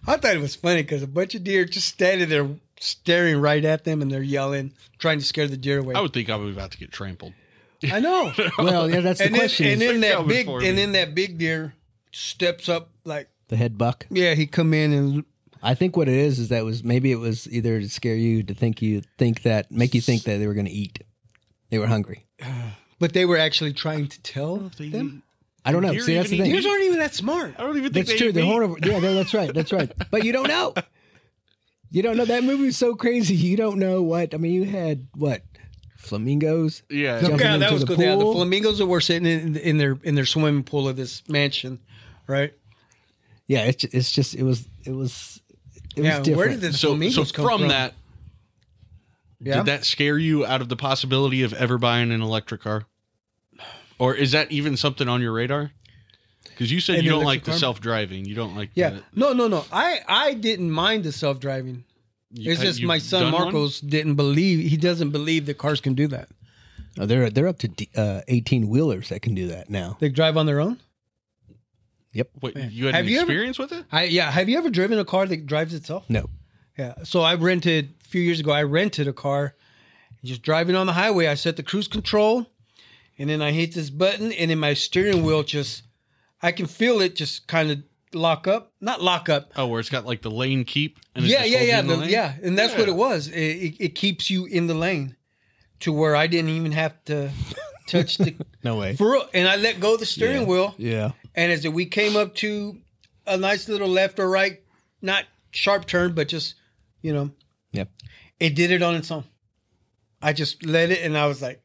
I thought it was funny because a bunch of deer just standing there staring right at them and they're yelling, trying to scare the deer away. I would think I was about to get trampled. I know. Well, yeah, that's the and then, question. and then that coming big for and me. then that big deer steps up like the head buck. he come in and I think what it is that it was either to scare you to make you think that they were going to eat. They were hungry. but they were actually trying to tell them. I don't know. Deer See, that's the even thing. eat Deers aren't even that smart. I don't even think That's true. they That's right. But you don't know. You don't know that movie was so crazy. You don't know what. I mean, you had what? Flamingos. Yeah. Jumping Yeah, that into was the good. Yeah, the pool. flamingos that were sitting in their swimming pool of this mansion, right? Yeah, it was different. where did the So flamingos come from that, Yeah. did that scare you out of the possibility of ever buying an electric car? Or is that even something on your radar? Because you said An you don't electric like the car? self-driving. You don't like Yeah, no. I didn't mind the self driving. It's just you've my son done one? Marcos didn't believe. He doesn't believe that cars can do that. Oh, they're up to 18-wheelers that can do that now. They drive on their own. Wait, you had Have an you ever- experience with it? Have you ever driven a car that drives itself? No. Yeah. So a few years ago, I rented a car. Just driving on the highway, I set the cruise control, and then I hit this button, and then my steering wheel I can feel it just kind of lock up. Not lock up. Oh, where it's got like the lane keep? And it Yeah, just holds you in the lane? yeah. And that's what it was. It keeps you in the lane to where I didn't even have to touch the. No way. For real. And I let go of the steering wheel. Yeah. And as we came up to a nice little left or right, not sharp turn, but just, Yep. it did it on its own. I just let it, and I was like,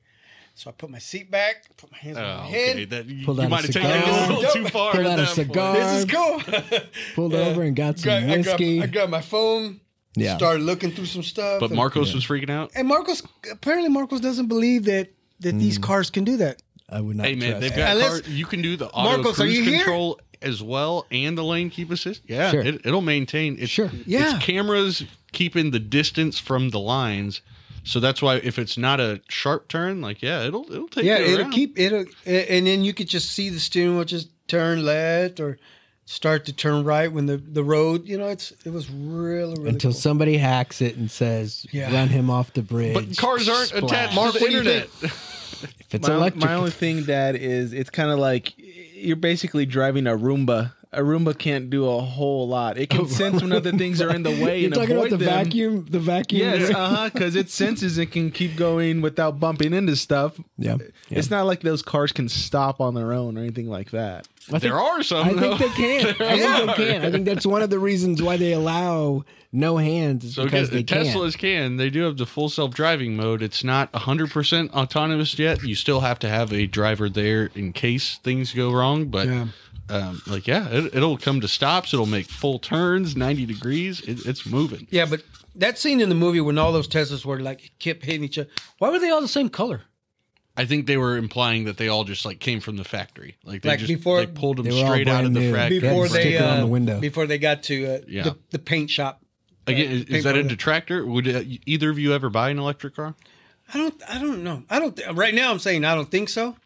so I put my seat back, put my hands on my head. Okay. That, you Pulled out a might have taken it a cigar. little too far. Pulled at out a that point. cigar. This is cool. Pulled over and got some I whiskey. got my phone. Yeah. Started looking through some stuff. But and- Marcos was freaking out. And Marcos doesn't believe that these cars can do that. I would not Hey man, trust they've that. got Unless- car, you can do the auto Marcos, are cruise you here? control as well and the lane keep assist. Yeah, Sure. it'll maintain. It's, Sure. Yeah. It's cameras keeping the distance from the lines. So that's why if it's not a sharp turn, it'll take Yeah, you it'll around. keep and then you could just see the steering wheel just turn left or start to turn right when the road. It was really Until cool. somebody hacks it and says, Yeah. run him off the bridge. But cars aren't Splash. attached Mark, to the what do you internet. If it's electric. My only thing, Dad, is it's kind of like you're basically driving a Roomba. A Roomba can't do a whole lot. It can sense when other things are in the way You're and talking avoid about the them. vacuum? The vacuum? Yes, because it senses it can keep going without bumping into stuff. Yeah. It's not like those cars can stop on their own or anything like that. There are some. I though. think they can. I think that's one of the reasons why they allow no hands is So because again, they can. Teslas can. They do have the full self-driving mode. It's not 100% autonomous yet. You still have to have a driver there in case things go wrong. But it'll come to stops. It'll make full turns, 90 degrees. It's moving. Yeah, but that scene in the movie when all those Teslas were kept hitting each other. Why were they all the same color? I think they were implying that they all just came from the factory. They before they pulled them they were all straight out brand of the new. factory. They had Before the they sticker on the window. before they got to Yeah. the paint shop. Again, is paint that a color. detractor? Would either of you ever buy an electric car? I don't know. Right now I'm saying I don't think so.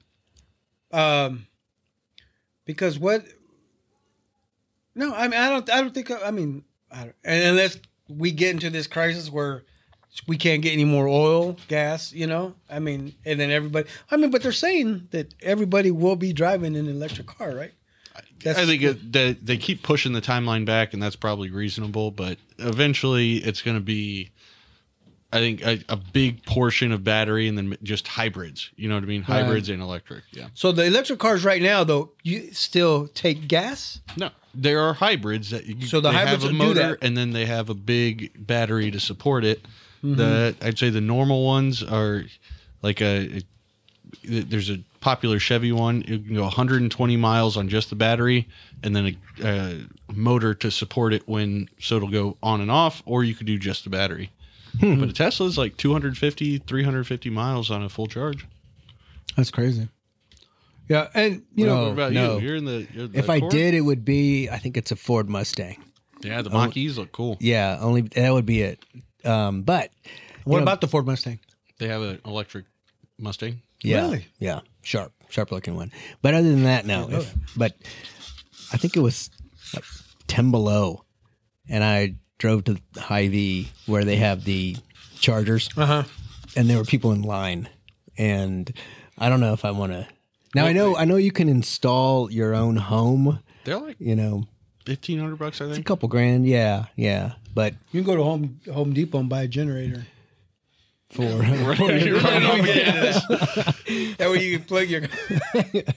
Because what? No, I mean I don't think. And unless we get into this crisis where we can't get any more oil, gas, and then everybody. But they're saying that everybody will be driving an electric car, right? I think they keep pushing the timeline back, and that's probably reasonable. But eventually, it's going to be, I think, a big portion of battery, and then just hybrids. You know what I mean? Hybrids and electric. Yeah. So the electric cars right now, though, you still take gas. No, there are hybrids that So the they hybrids have a will do motor, that. and then they have a big battery to support it. I'd say the normal ones are like there's a popular Chevy one. You can go 120 miles on just the battery, and then a motor to support it so it'll go on and off, or you could do just the battery. But a Tesla is like 250, 350 miles on a full charge. That's crazy. Yeah, and No, What about no. you? You're in the If I Accord? did, it would be, I think it's a Ford Mustang. Yeah, the Mach-E's look cool. Yeah, only that would be it. But what about the Ford Mustang? They have an electric Mustang. yeah, Really? yeah, sharp looking one. But other than that, no. But I think it was like 10 below, and I drove to Hy-Vee where they have the chargers, and there were people in line, and I don't know if I want to. Now I know you can install your own home. They're like $1,500, I it's a think. couple grand. Yeah. But You can go to Home Depot and buy a generator. for That way you can plug your.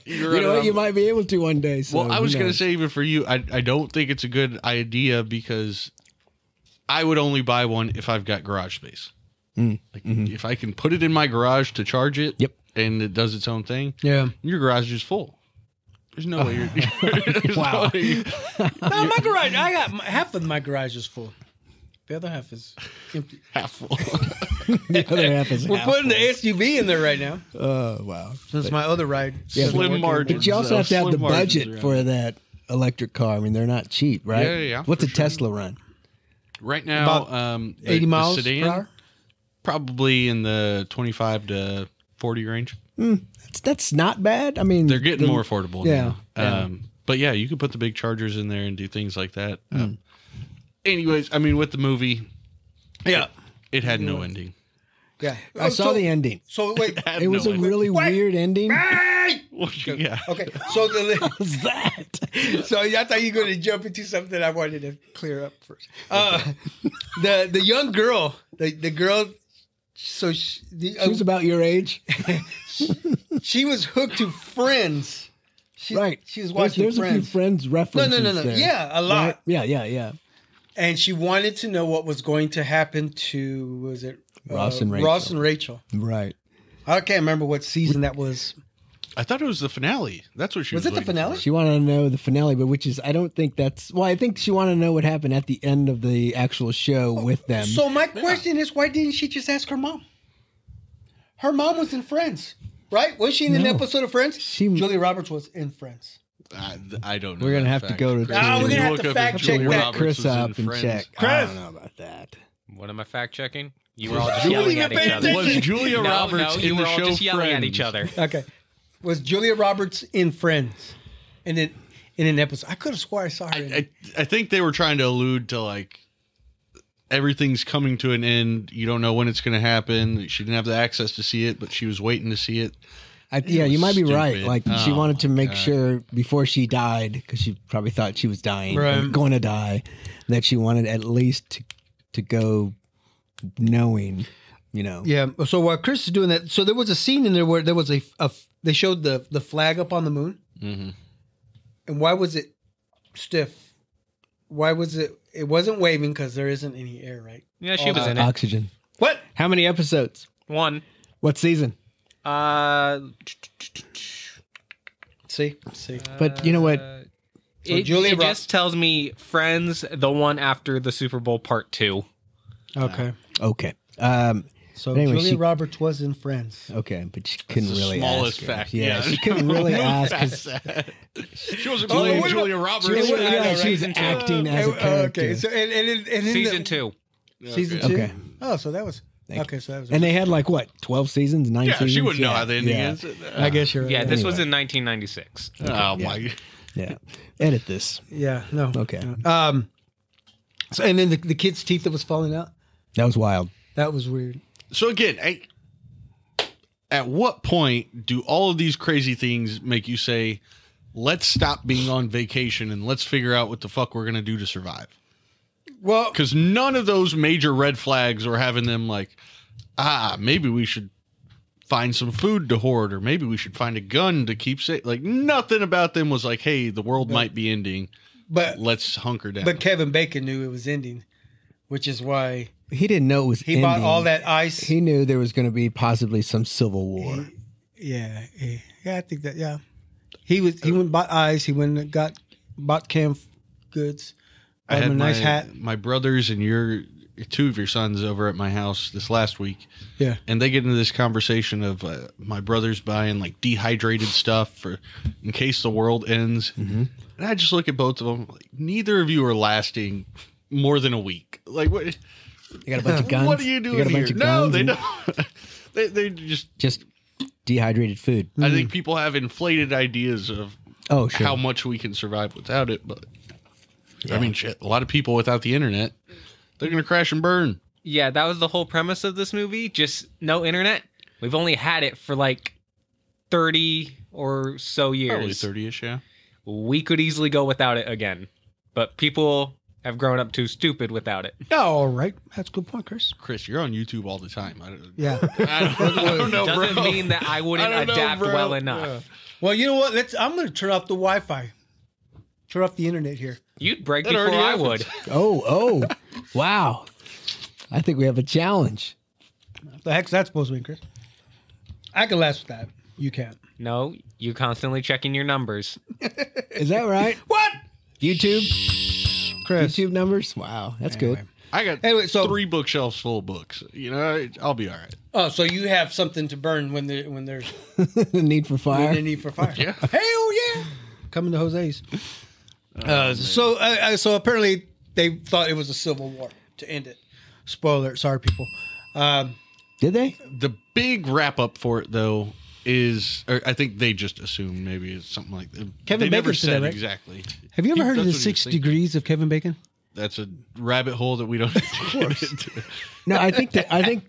you know what, you might be able to one day. So Well, I was who going to knows? say, even for you, I don't think it's a good idea because I would only buy one if I've got garage space. Mm. Like, if I can put it in my garage to charge it, Yep. and it does its own thing, Yeah. your garage is full. There's no way you're. Wow. No, my garage. I got half of my garage is full. The other half is empty. half full. The other half is We're half putting the full. SUV in there right now. Oh, wow. Since my other ride. Yeah, doesn't Slim work margins. anymore. But you also have to have the Slim margins budget around for it. that electric car. I mean, they're not cheap, right? Yeah, What's a for sure. Tesla run? Right now, About the, 80 miles the sedan, per hour. probably in the 25 to 40 range. That's not bad. I mean, They're getting more affordable Yeah, now. But yeah, you can put the big chargers in there and do things like that. Anyways, I mean, with the movie, Yeah. it had no ending. Yeah. I saw the ending. So wait. It was a really weird ending. Yeah. Okay. So What was that? So I thought you were going to jump into something I wanted to clear up first. The young girl, the girl. So She was about your age. she was hooked to Friends. Right. She was watching There's Friends. a few Friends references No. there. Yeah, a lot. Right? Yeah. And she wanted to know what was going to happen to, was it Ross and Rachel. Ross and Rachel. Right. I can't remember what season that was. I thought it was the finale. That's what she was. Was it the looking finale? for. She wanted to know the finale, but which is, I don't think that's, well, I think she wanted to know what happened at the end of the actual show with them. So my question is, why didn't she just ask her mom? Her mom was in Friends, right? Was she in an No. episode of Friends? She- Julia Roberts was in Friends. I don't know. We're gonna that have to fact. go to- Chris, Ah, can we're you gonna have look to up fact if check Julia that. Roberts Chris was in up and Friends? check. I Chris. don't know about that. What am I fact checking? You were all just yelling at each pay other. attention. Was Julia Roberts you in were the all show just yelling at Friends? each other. Okay. Was Julia Roberts in Friends? And then in an episode. I could have swore I saw her. I think they were trying to allude to like everything's coming to an end. You don't know when it's going to happen. She didn't have the access to see it, but she was waiting to see it. Yeah, you might be right. stupid. Like she Oh, wanted to make God. sure before she died, because she probably thought she was dying, Right. or going to die, that she wanted at least to go knowing, you know. Yeah. So while Chris is doing that, so there was a scene in there where there was they showed the flag up on the moon. Mm-hmm. And why was it stiff? Why was it? It wasn't waving because there isn't any air, right? Yeah, she was in it. Oxygen. What? How many episodes? One. What season? See. But you know what? So It, Julia it Ro- just tells me Friends, the one after the Super Bowl Part 2. Okay. Okay. So But anyway, Julia she- Roberts was in Friends. Okay, but she couldn't the really smallest ask her. fact. Yeah, Yeah. she couldn't really ask. 'Cause She wasn't Oh, playing what about- Julia Roberts. Julia- I know, yeah, right? she was Season two. acting as a character. Okay. So and in Season the, 2. Season 2. Okay. Oh, so that was Thank okay. So that was. And they had like what, 12 seasons, 9 Yeah, seasons? she wouldn't know Yeah, how the ending yeah. is. I guess you're right. Yeah, this was Anyway. in 1996. Oh my! Yeah. Edit this. Yeah. No. Okay. So and then the kid's teeth that was falling out. That was wild. That was weird. So again, at what point do all of these crazy things make you say, "Let's stop being on vacation and let's figure out what the fuck we're gonna do to survive"? Well, Because none of those major red flags are having them like, maybe we should find some food to hoard, or maybe we should find a gun to keep safe. Like nothing about them was like, hey, the world might be ending. but Let's hunker down. but Kevin Bacon knew it was ending, which is why He didn't know it was he bought ending. all that ice. He knew there was going to be possibly some civil war. Yeah, I think that. Yeah, he went and bought ice. He went and bought canned goods. I Bought had him a nice hat. my brothers and two of your sons over at my house this last week, Yeah, and they get into this conversation of my brothers buying like dehydrated stuff for in case the world ends. Mm-hmm. And I just look at both of them. Like, neither of you are lasting more than a week. Like what? You got a bunch of guns? What are you got doing a bunch here? of No, guns they and don't. they just. dehydrated food. I think people have inflated ideas of Oh, sure. how much we can survive without it. But I mean, shit. A lot of people without the internet, they're gonna crash and burn. Yeah, that was the whole premise of this movie. Just no internet. We've only had it for like 30 or so Probably years. 30ish, yeah. We could easily go without it again. But people have grown up too stupid without it. all right. That's a good point, Chris. Chris, you're on YouTube all the time. Yeah. I don't know, Doesn't bro. mean that I wouldn't I don't know, adapt bro. well enough. Yeah. Well, you know what? I'm going to turn off the Wi-Fi. Turn off the internet here. You'd break That before already I happens. would. Oh. Wow. I think we have a challenge. The heck's that supposed to be, Chris? I can last with that. You can't. No, you constantly checking your numbers. Is that right? What? YouTube? Chris. YouTube numbers? Wow, that's Anyway. good. I got Anyway, so- 3 bookshelves full of books. You know, I'll be all right. Oh, so you have something to burn when there's The need for fire. the need for fire. Yeah. Hell yeah. Coming to Jose's. So apparently they thought it was a civil war to end it. Spoiler. Sorry, people. Did they? The big wrap up for it, though, is, or I think they just assumed maybe it's something like that. Kevin they never Bacon said said that, right? exactly. Have you ever He- heard of the that's what he was 6 thinking. degrees of Kevin Bacon? That's a rabbit hole that we don't have to get into. No, I think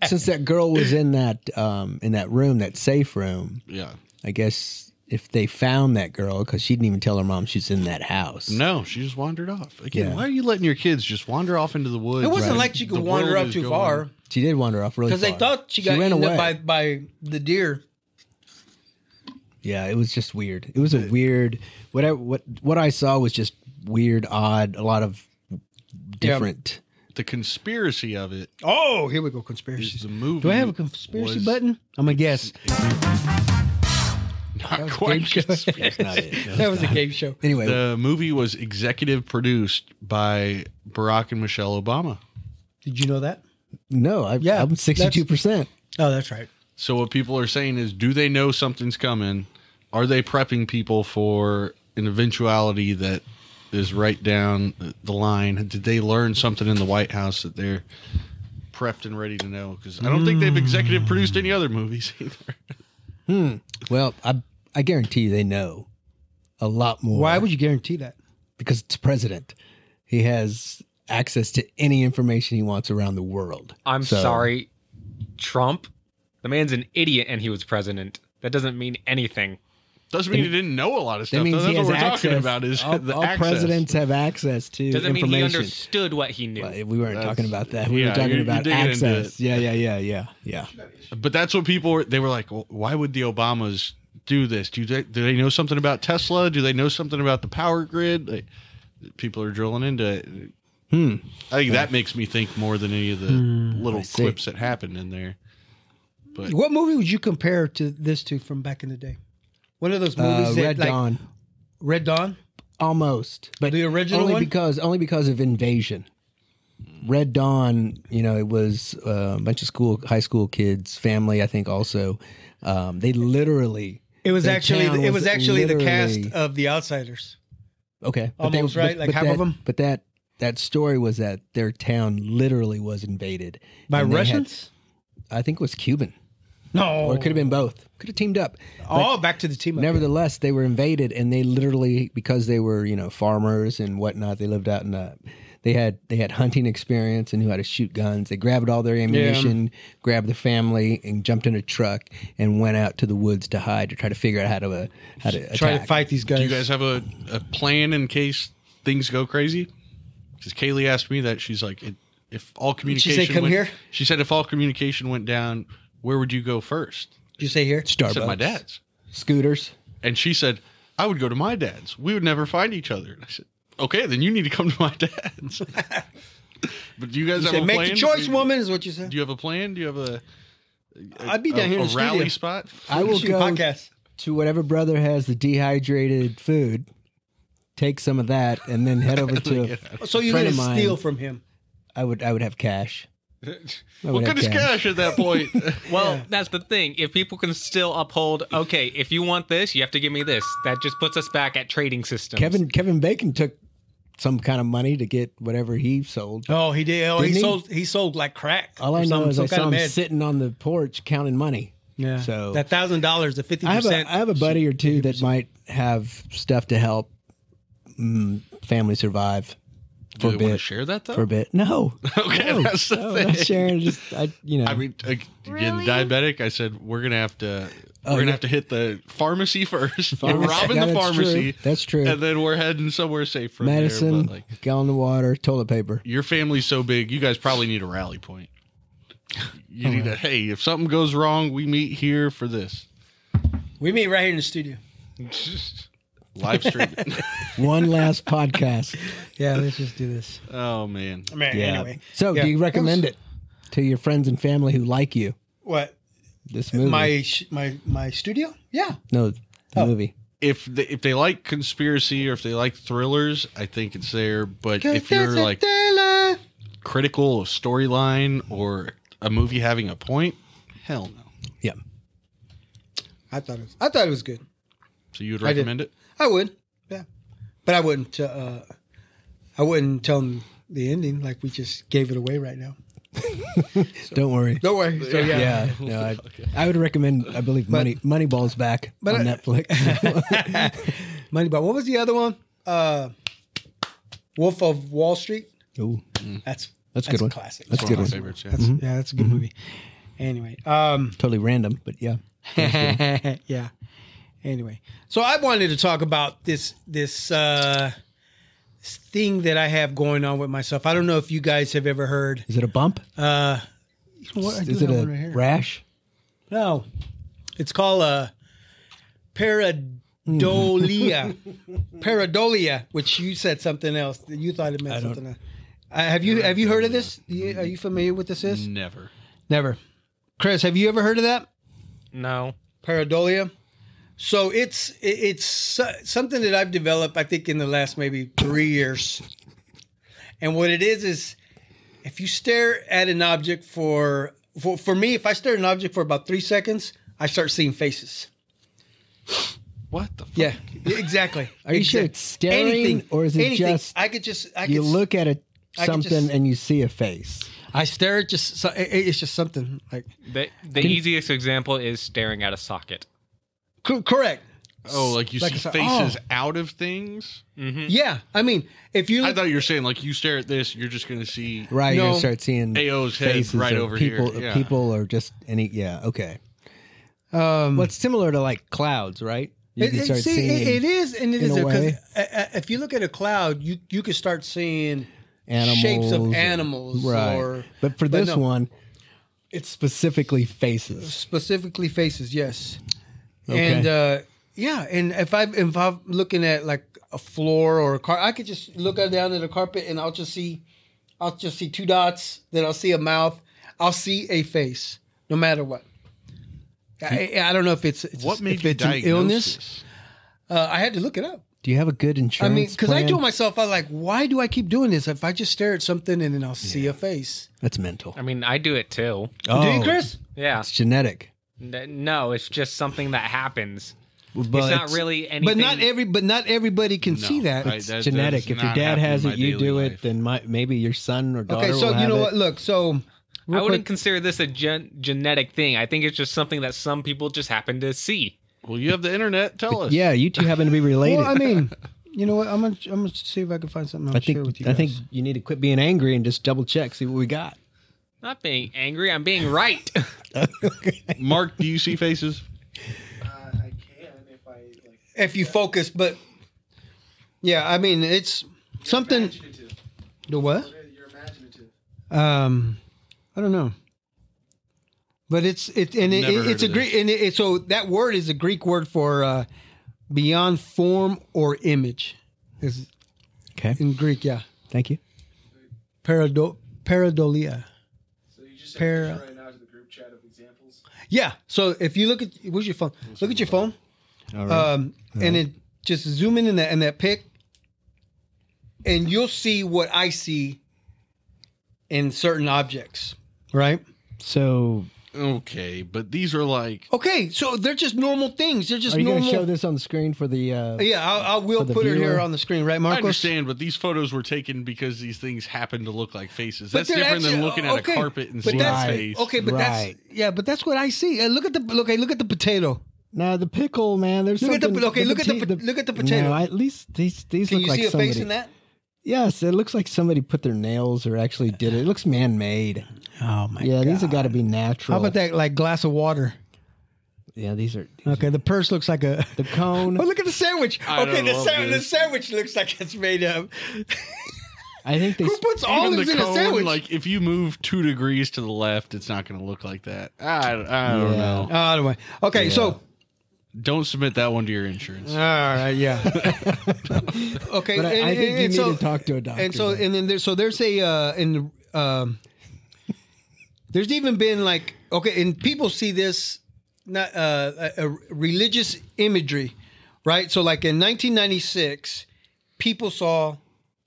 since that girl was in that room, that safe room, Yeah. I guess if they found that girl, because she didn't even tell her mom she's in that house. No, she just wandered off. Again, Yeah. why are you letting your kids just wander off into the woods? It wasn't Right. like she could The wander world up is too going- far She did wander off really far. because they thought she got ran eaten away. up by the deer. Yeah, it was just weird. It was a weird. What I saw was just weird, odd. A lot of different. The conspiracy of it Oh, here we go. is Conspiracies. the movie. Do I have a conspiracy was button? I'm going to guess. Not was quite. game show. conspiracy. That's not it. That was a game show. Anyway, The movie was executive produced by Barack and Michelle Obama. Did you know that? no, Yeah, I'm 62%. Oh, that's right. So what people are saying is, do they know something's coming? Are they prepping people for an eventuality that is right down the line? Did they learn something in the White House that they're prepped and ready to know? Because I don't think they've executive produced any other movies either. Well, I guarantee you they know a lot more. Why would you guarantee that? Because it's president. He has access to any information he wants around the world. I'm So- sorry, Trump. The man's an idiot, and he was president. That doesn't mean anything. Doesn't mean he didn't know a lot of That stuff. means That's he what has we're access. talking about is all, the all access. presidents have access to Doesn't mean information. he understood what he knew. Well, we weren't That's- talking about that. We yeah, were talking you're about digging into access. it. Yeah. But that's what people were. They were like, well, why would the Obamas do this? Do they know something about Tesla? Do they know something about the power grid? Like, people are drilling into it. I think that makes me think more than any of the little I see. clips that happened in there. But What movie would you compare to this to from back in the day? One of those movies that, Red like, Dawn, Red Dawn? almost, but The original only one? because of invasion. Red Dawn, it was a bunch of high school kids, family. I think also, they literally. It was their actually town the cast literally- of The Outsiders. Okay, but Almost right, like half of them? But that story was that their town literally was invaded By And they had- Russians? I think it was Cuban, No. or it could have been both. Could have teamed up. Oh, back to the team. Nevertheless, they were invaded, and they literally, because they were farmers and whatnot, they lived out in they had hunting experience and knew how to shoot guns. They grabbed all their ammunition, grabbed the family, and jumped in a truck and went out to the woods to hide to try to figure out how to Try attack. to fight these guys. do you guys have a plan in case things go crazy? Because Kaylee asked me that. She's like, if all communication say, "Come went, here"? She said, if all communication went down, where would you go first? Did you say here? I Starbucks, said, my dad's. scooters. And she said, I would go to my dad's. We would never find each other. And I said, okay, then you need to come to my dad's. But do you guys You have said, a make plan? the choice, woman, is what you said. Do you have a plan? Do you have a I'd be down here in the rally studio. spot? I will Shoot go podcast. to whatever brother has the dehydrated food, take some of that, and then head over to. So you're friend going to of mine. steal from him. I would have cash. I What would have good is cash at that point? Well, that's the thing. If people can still uphold, okay, if you want this, you have to give me this. That just puts us back at trading systems. Kevin Bacon took some kind of money to get whatever he sold. Oh, he did. Oh, Didn't he sold like crack. All I or know some- is some I kind saw of him meds. sitting on the porch counting money. Yeah. So that $1,000, the 50%. I have a buddy or two that might have stuff to help family survive for Do a they want to bit. share that though? For a bit. No. Okay, no, that's the no, thing. not sharing. Just I mean, again, Really? diabetic. I said we're gonna have to. Oh, We're gonna yeah. have to hit the pharmacy first. We're Pharmacy. robbing Yeah, the that's pharmacy. true. That's true. And then we're heading somewhere safe from there. Medicine, But like, gallon of water, toilet paper. your family's so big, you guys probably need a rally point. You need a hey, if something goes wrong, we meet here for this. We meet right here in the studio. Live stream. One last podcast. Yeah, let's just do this. Oh man. Man, Yeah. anyway. So, Yeah. do you recommend it to your friends and family who like you? What? This movie? My studio? Yeah. No, the movie. If they like conspiracy or if they like thrillers, I think it's there. But if you're like critical of storyline or a movie having a point, hell no. Yeah. I thought it was good. So you would recommend it? I would. Yeah. But I wouldn't tell them the ending like we just gave it away right now. Don't worry. Don't worry. So yeah. No, I would recommend, I believe, Moneyball's back on Netflix. Moneyball. What was the other one? Wolf of Wall Street. Ooh, That's a good one. Classic. That's a One good of one. my favorites. Yeah. Yeah, that's a good movie. Anyway, Totally random, but yeah. yeah. Anyway, so I wanted to talk about this thing that I have going on with myself. I don't know if you guys have ever heard. Is it a bump? You know what? I do Is it have a one right here. rash? No, it's called pareidolia. Pareidolia, which you said something else. You thought it meant something else. Have you heard of this? Are you familiar with this? Never. Never. Chris, have you ever heard of that? No. Pareidolia. So it's something that I've developed, I think, in the last maybe 3 years. And what it is if you stare at an object for me, if I stare at an object for about 3 seconds, I start seeing faces. What the fuck? Yeah, exactly. Are you sure it's staring, or is it just you look at something and you see a face? I stare at it's just something like The easiest example is staring at a socket. Correct. Oh, like you see faces out of things? Mm-hmm. Yeah, I mean, if you I thought you were saying like you stare at this, you're just going to see Right, you're No. gonna start seeing AO's head faces right of over people, here. Yeah. people or just any. Yeah, okay. Well, it's similar to like clouds, right? You can start seeing it is, and it in is a because way. if you look at a cloud, you can start seeing animals, shapes of animals, right? But for this one, it's specifically faces. Specifically faces, yes. Okay. And yeah, and if I'm looking at like a floor or a car, I could just look down at the carpet and I'll just see 2 dots. Then I'll see a mouth. I'll see a face, no matter what. I don't know if it's What made if you it's an diagnose illness. this? I had to look it up. Do you have a good insurance? I mean, because I plan? told myself, I was like, why do I keep doing this? If I just stare at something and then I'll see a face. That's mental. I mean, I do it too. Oh, Do you, Chris? Yeah. it's genetic. No, it's just something that happens. But It's not really anything. But not everybody can see that. It's genetic. If your dad has it, you do it. Then maybe your son or daughter. Okay, so will you know have what? it. Look, so I wouldn't consider this a genetic thing. I think it's just something that some people just happen to see. Well, you have the internet. Tell us. Yeah, you two happen to be related. Well, I mean, you know what? I'm gonna see if I can find something. I'll share with you I guys. think you need to quit being angry and just double check, see what we got. Not being angry, I'm being right. Mark, do you see faces? I can if I like. if you focus, but yeah, I mean, it's something. Imaginative. The what? You're imaginative. I don't know. But it's Never heard a of Greek, and so that word is a Greek word for beyond form or image. Is Okay, in Greek, yeah. thank you. Pareidolia. So you just Para- sent right now to the group chat of examples. Yeah. So if you look at where's your phone? Look at your phone. All right. And then just zoom in that pic, and you'll see what I see in certain objects. Right. So, Okay, but these are like Okay. So they're just normal things. They're just are you going normal. to show this on the screen for the? Yeah, I will for the put it viewer? here on the screen, right, I Marcos? understand, but these photos were taken because these things happen to look like faces. But That's they're different than actually- looking at okay, a carpet and but seeing a that's- face. Okay, but Right. but that's what I see. Look at the potato. No, the pickle, man. There's Look at the- something. okay, look at the potato. No, at least these Can look you like see a somebody. face in that? Yes, it looks like somebody put their nails or actually did it. It looks man-made. Oh my Yeah, these have got to be natural. How about that like glass of water? Yeah, these are Okay, the purse looks like a. the cone. Oh, look at the sandwich. I Okay, don't love the this. sandwich looks like it's made of. I think they. Who puts Even olives the in a cone, sandwich? like if you move 2 degrees to the left, it's not going to look like that. I don't know. Anyway, okay, so Don't submit that one to your insurance. All right, yeah. Okay, But I think you need to talk to a doctor. And so, and then there's there's even been like, okay, and people see this not a religious imagery, right? So like in 1996, people saw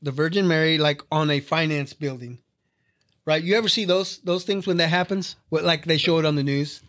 the Virgin Mary like on a finance building, right? You ever see those things when that happens? What, like they show it on the news?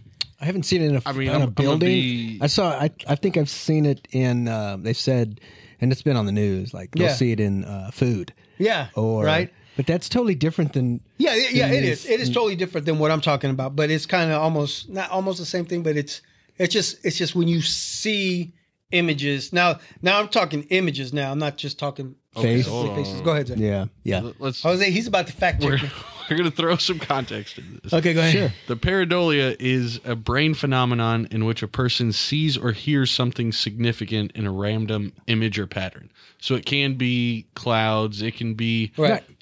I haven't seen it in a building. I think I've seen it in. They said, and it's been on the news. Like they'll see it in food. Yeah. Or right. But that's totally different than. Yeah. It is. It is totally different than what I'm talking about. But it's kind of not almost the same thing. But it's just when you see images. Now I'm talking images. Now I'm not just talking faces. Go ahead, Zach. Yeah. Jose, he's about to fact check me. We're going to throw some context into this. Okay, go ahead. Sure. The pareidolia is a brain phenomenon in which a person sees or hears something significant in a random image or pattern. So it can be clouds. It can be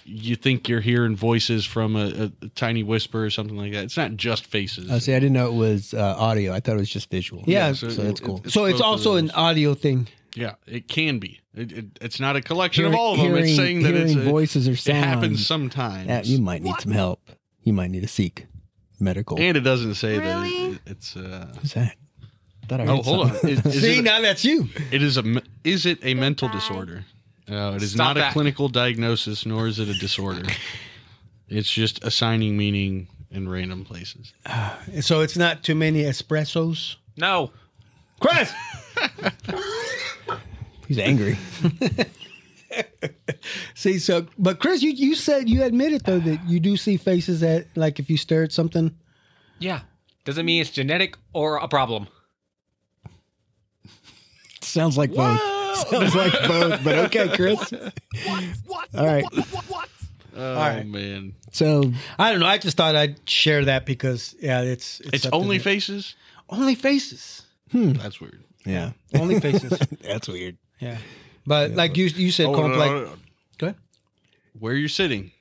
you think you're hearing voices from a tiny whisper or something like that. It's not just faces. I didn't know it was audio. I thought it was just visual. Yeah, so that's cool. So it's also an audio thing. Yeah, it can be. It's not a collection of all of them. It's saying that it's voices or sounds. It happens sometimes. You might need some help. You might need to seek medical. And it doesn't say that it's. Who's that? Hold on. See, now that's you. Is it a mental disorder? It is not a clinical diagnosis, nor is it a disorder. It's just assigning meaning in random places. So it's not too many espressos? No. Chris! He's angry. See, but Chris, you said, you admitted though that you do see faces that, like if you stare at something. Yeah. Doesn't mean it's genetic or a problem. Sounds like both. Sounds like both, but okay, Chris. All right. Oh, all right, man. So I don't know. I just thought I'd share that because it's only faces. Only faces. That's weird. Yeah. Only faces. That's weird. Yeah. But like you said, no. Go ahead. Where you're sitting.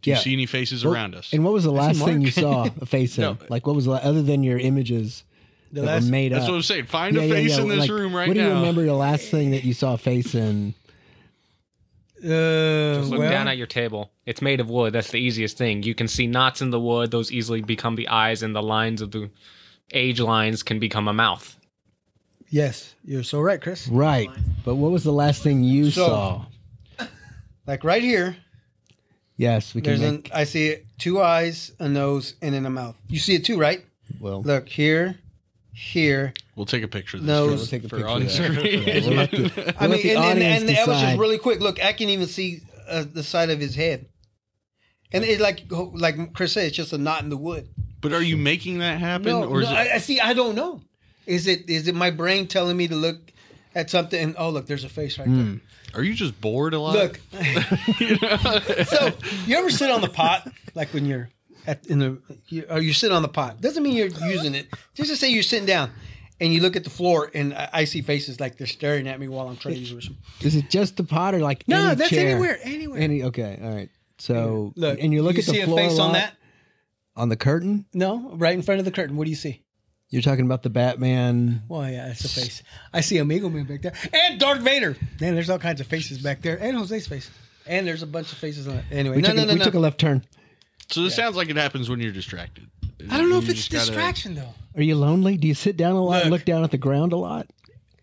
Do you see any faces around us? And what was the last thing you saw a face in? No. Like what was other than your images that were made up? That's what I'm saying. Find a face in this room right now. What do you remember the last thing that you saw a face in? Just look down at your table. It's made of wood. That's the easiest thing. You can see knots in the wood. Those easily become the eyes, and the lines of the age lines can become a mouth. Yes, you're so right, Chris. Right. But what was the last thing you saw? Like right here. Yes, we can I see it, 2 eyes, a nose, and then a mouth. You see it too, right? Well, look here. We'll take a picture of this. Nose. we'll take a picture on of that. screen. I mean, and that was just decide. really quick. Look, I can even see the side of his head. And it's like Chris said, it's just a knot in the wood. But are you making that happen? No, is it... I see. I don't know. Is it my brain telling me to look at something? And look, there's a face right there. Are you just bored a lot? Look. So you ever sit on the pot, like when you're you sit on the pot? Doesn't mean you're using it. Just to say you're sitting down, and you look at the floor, and I see faces like they're staring at me while I'm trying to use it. Is it just the pot or like no? any That's chair? anywhere. Okay, all right. So look, and you look at the see floor a face on that. On the curtain? No, right in front of the curtain. What do you see? You're talking about the Batman. Well, yeah, it's a face. I see Amigo Man back there. And Darth Vader. Man, there's all kinds of faces back there. And Jose's face. And there's a bunch of faces on it. Anyway, We took a left turn. So this sounds like it happens when you're distracted. I don't know if it's distraction, though. Are you lonely? Do you sit down a lot and look down at the ground a lot?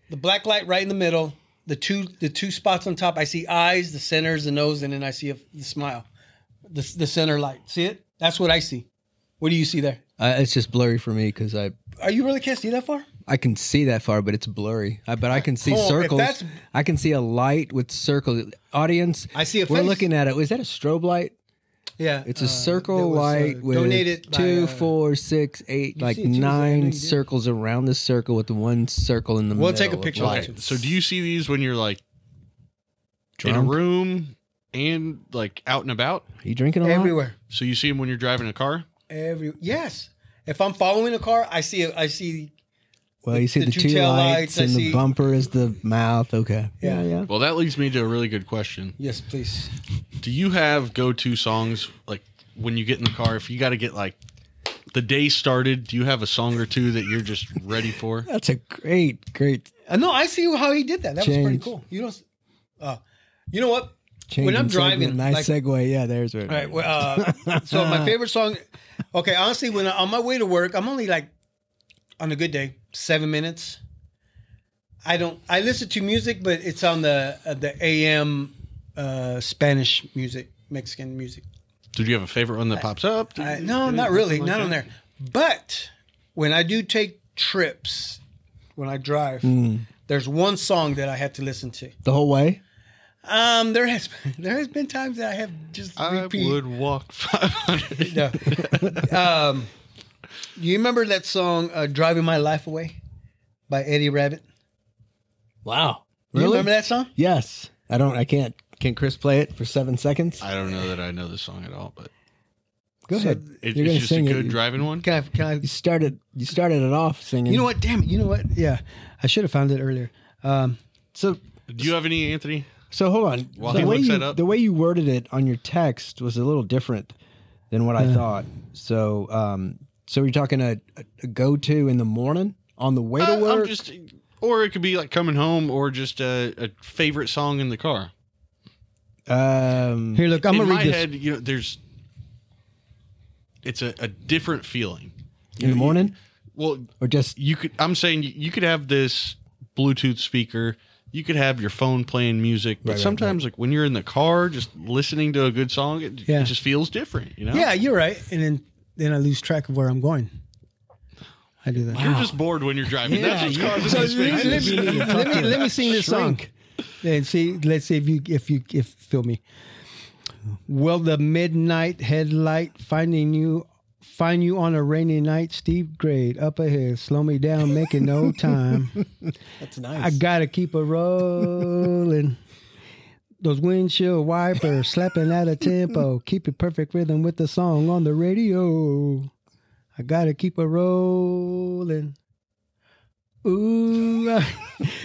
The black light right in the middle. The two spots on top. I see eyes, the centers, the nose, and then I see the smile. The center light. See it? That's what I see. What do you see there? It's just blurry for me because Are you really can't see that far? I can see that far, but it's blurry. But I can see circles. I can see a light with circles. Audience, I see a We're face. looking at it. Is that a strobe light? Yeah. It's a circle light with donated 2, 4, 6, 8, like see it too, 9 circles around the circle with the one circle in the middle. We'll take a picture of Okay, it. so do you see these when you're like Drunk? in a room and like out and about? Are you drinking a lot? Everywhere. So you see them when you're driving a car? Yes. If I'm following a car, I see Well, you see the two tail lights and the bumper is the mouth. Okay. Yeah. Well, that leads me to a really good question. Yes, please. Do you have go-to songs like when you get in the car? If you got to get like the day started, do you have a song or two that you're just ready for? That's a great. No, I see how he did that. That was pretty Change. cool. You know what? Changing When I'm driving, segment. Nice segue. Yeah, there's it. All right. Well, so my favorite song. Okay, honestly, when on my way to work, I'm only like, on a good day, 7 minutes. I listen to music, but it's on the AM Spanish music, Mexican music. Did you have a favorite one that pops up? No, not really, not on there. But when I do take trips, when I drive, there's one song that I have to listen to. The whole way. There has been times that I have just repeat. I would walk 500. No. You remember that song "Driving My Life Away" by Eddie Rabbit? Wow. You Really? remember that song? Yes. I can't. Can Chris play it for 7 seconds? I don't know that I know the song at all, but Go ahead. it's You're gonna just a sing good it. driving one. Can I? You started it off singing. You know what? Damn it! You know what? Yeah, I should have found it earlier. So Do you have any, Anthony? hold on. While the he way looks you that up. the way you worded it on your text was a little different than what I thought. So you're talking a go-to in the morning on the way to work. Or it could be like coming home, or just a favorite song in the car. Here, look. I'm in gonna my read this. head, it's a different feeling in the morning, Well, or just I'm saying you could have this Bluetooth speaker. You could have your phone playing music, but Right, sometimes, like when you're in the car, just listening to a good song, it just feels different. You know? Yeah, you're right. And then I lose track of where I'm going. I do that. You're just bored when you're driving. Yeah, That's what's yeah. causing So these things. let me sing this song. And see, let's see if you feel me. Well, the midnight headlight find you on a rainy night. Steve Grade up ahead, slow me down, making no time. that's nice. I gotta keep a rolling. Those windshield wipers slapping at a tempo. Keep it perfect rhythm with the song on the radio. I gotta keep a rolling. Ooh,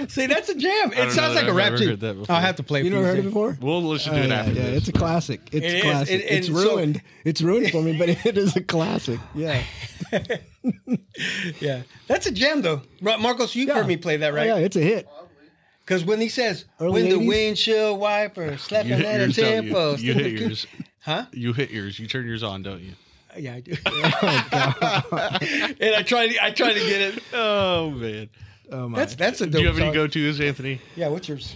see, that's a jam. It sounds like a rap too. I'll have to play. You for never heard it see. before? We'll listen to it after Yeah, this. it's a classic. It's It a is. classic. And It's so- ruined. It's ruined for me, but it is a classic. Yeah. Yeah, that's a jam though. Marcos, you've heard me play that, right? Oh, yeah, it's a hit. Because when he says, Early when the 80s? windshield wiper slapping You hit at a yours, don't you? tempo. You hit yours. Huh? You hit yours. You turn yours on, don't you? Yeah, I do. And I try to get it. Oh man. Oh my. That's a dope Do you have any song. go-tos, Anthony? Yeah, what's yours?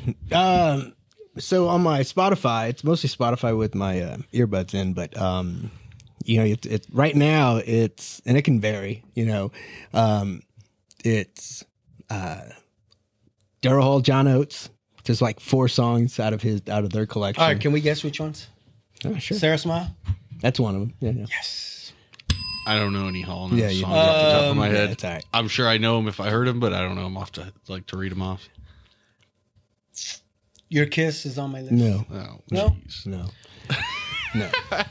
So on my Spotify, it's mostly Spotify with my earbuds in, but you know, it's right now it's, and it can vary. You know, it's Daryl Hall, John Oates. Just like 4 songs out of their collection. All right, can we guess which ones? Oh, sure. Sarah Smile? That's one of them. Yeah, yeah. Yes. I don't know any Hall Yeah, songs you- off the top of my yeah, head. it's all right. I'm sure I know them if I heard them, but I don't know them off to read them off. Your Kiss is on my list. No, Oh, No? jeez. no, no. All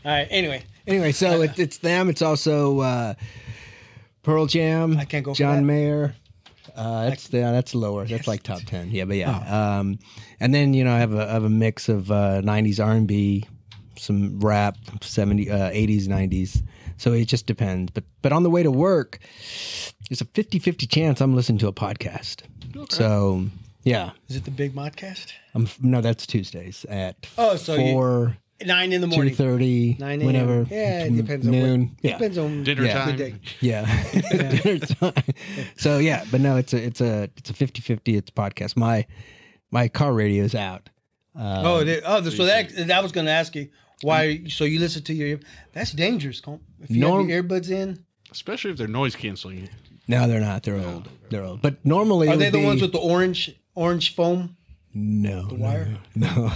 right, Anyway, so it's them. It's Pearl Jam. I can't go for John that. Mayer. That's lower. That's like top 10. Yeah, but yeah. And then I have a mix of 90s R&B, some rap, 70s, 80s, 90s. So it just depends. But on the way to work, there's a 50-50 chance I'm listening to a podcast. Okay. So yeah. Is it the Big Modcast? No, that's Tuesdays at Oh, so 4. 9 in the morning. 2:30, 9 a.m. whenever. Yeah, it depends on noon. what. Yeah. Depends on Dinner time. the day. Yeah. Dinner time. So yeah, but no, it's a 50-50. It's a podcast. My car radio is out. So that I was going to ask you why. So you listen to your. That's dangerous. If you have your earbuds in. Especially if they're noise canceling. No, they're not. They're old. They're old. But normally, Are they the ones with the orange foam? No. The wire? No.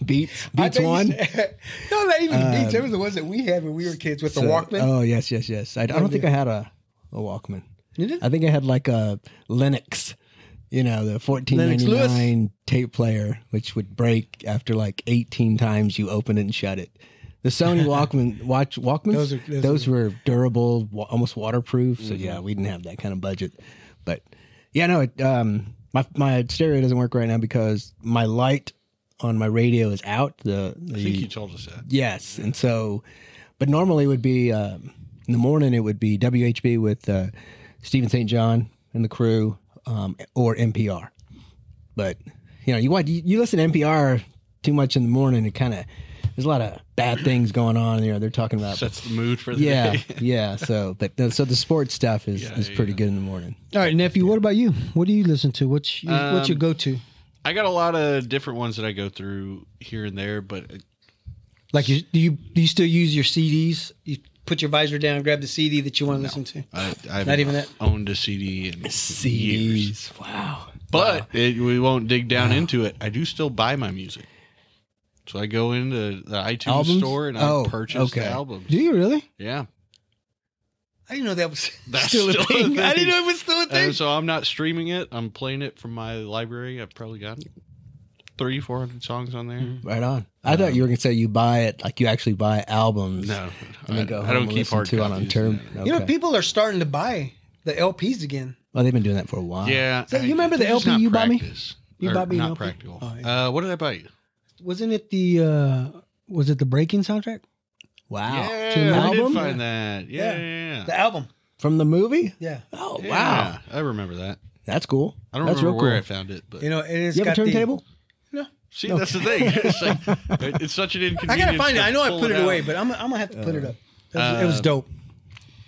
Beats I bet you one. said- no, not even the Beats. They were the ones that we had when we were kids with the Walkman. Oh yes. I don't think I had a Walkman. You did? I think I had like a Linux. The Lennox $14.99 Lewis? tape player, which would break after like 18 times you open it and shut it. The Sony Walkmans, those were durable, almost waterproof. So yeah, we didn't have that kind of budget. But yeah, no, my stereo doesn't work right now because my light on my radio is out. I think you told us that. Yes, and so, but normally it would be In the morning, it would be WHB with Stephen St. John and the crew, or NPR. But you listen to NPR too much in the morning, it kind of there's a lot of bad things going on. They're talking about Sets the mood for the yeah, day. yeah. So the sports stuff is pretty good in the morning. All right, nephew. What about you? What do you listen to? What's your go-to? I got a lot of different ones that I go through here and there, but Like, do you still use your CDs? You put your visor down, grab the CD that you want to listen to. I've Not even that? owned a CD in years. Wow. But we won't dig down into it. I do still buy my music. So I go into the iTunes Albums? store and I purchase the okay. albums. Do you really? Yeah. I didn't know that was That's still a still a thing. thing. I didn't know it was still a thing. And so I'm not streaming it. I'm playing it from my library. I've probably got 300-400 songs on there. Right on. I thought you were going to say you buy it, like you actually buy albums. No. And then go I home don't and keep listen hard to it on copies. term. No. You know, people are starting to buy the LPs again. Well, they've been doing that for a while. Yeah. So you remember the it's LP not you bought me? practice. You Or bought me an not LP? practical. Oh, yeah. What did I buy you? Wasn't it was it the Breaking soundtrack? Wow. Yeah, To an I did album? find that. Yeah. Yeah. The album. From the movie? Yeah. Oh, Yeah, wow. I remember that. That's cool. I don't That's remember real where I cool. found it, but You know, and it's You have a got turntable? see, that's the thing. It's, like, it's such an inconvenience. I gotta find it. to I know I pull put it out. away, but I'm gonna have to put it up. It was dope.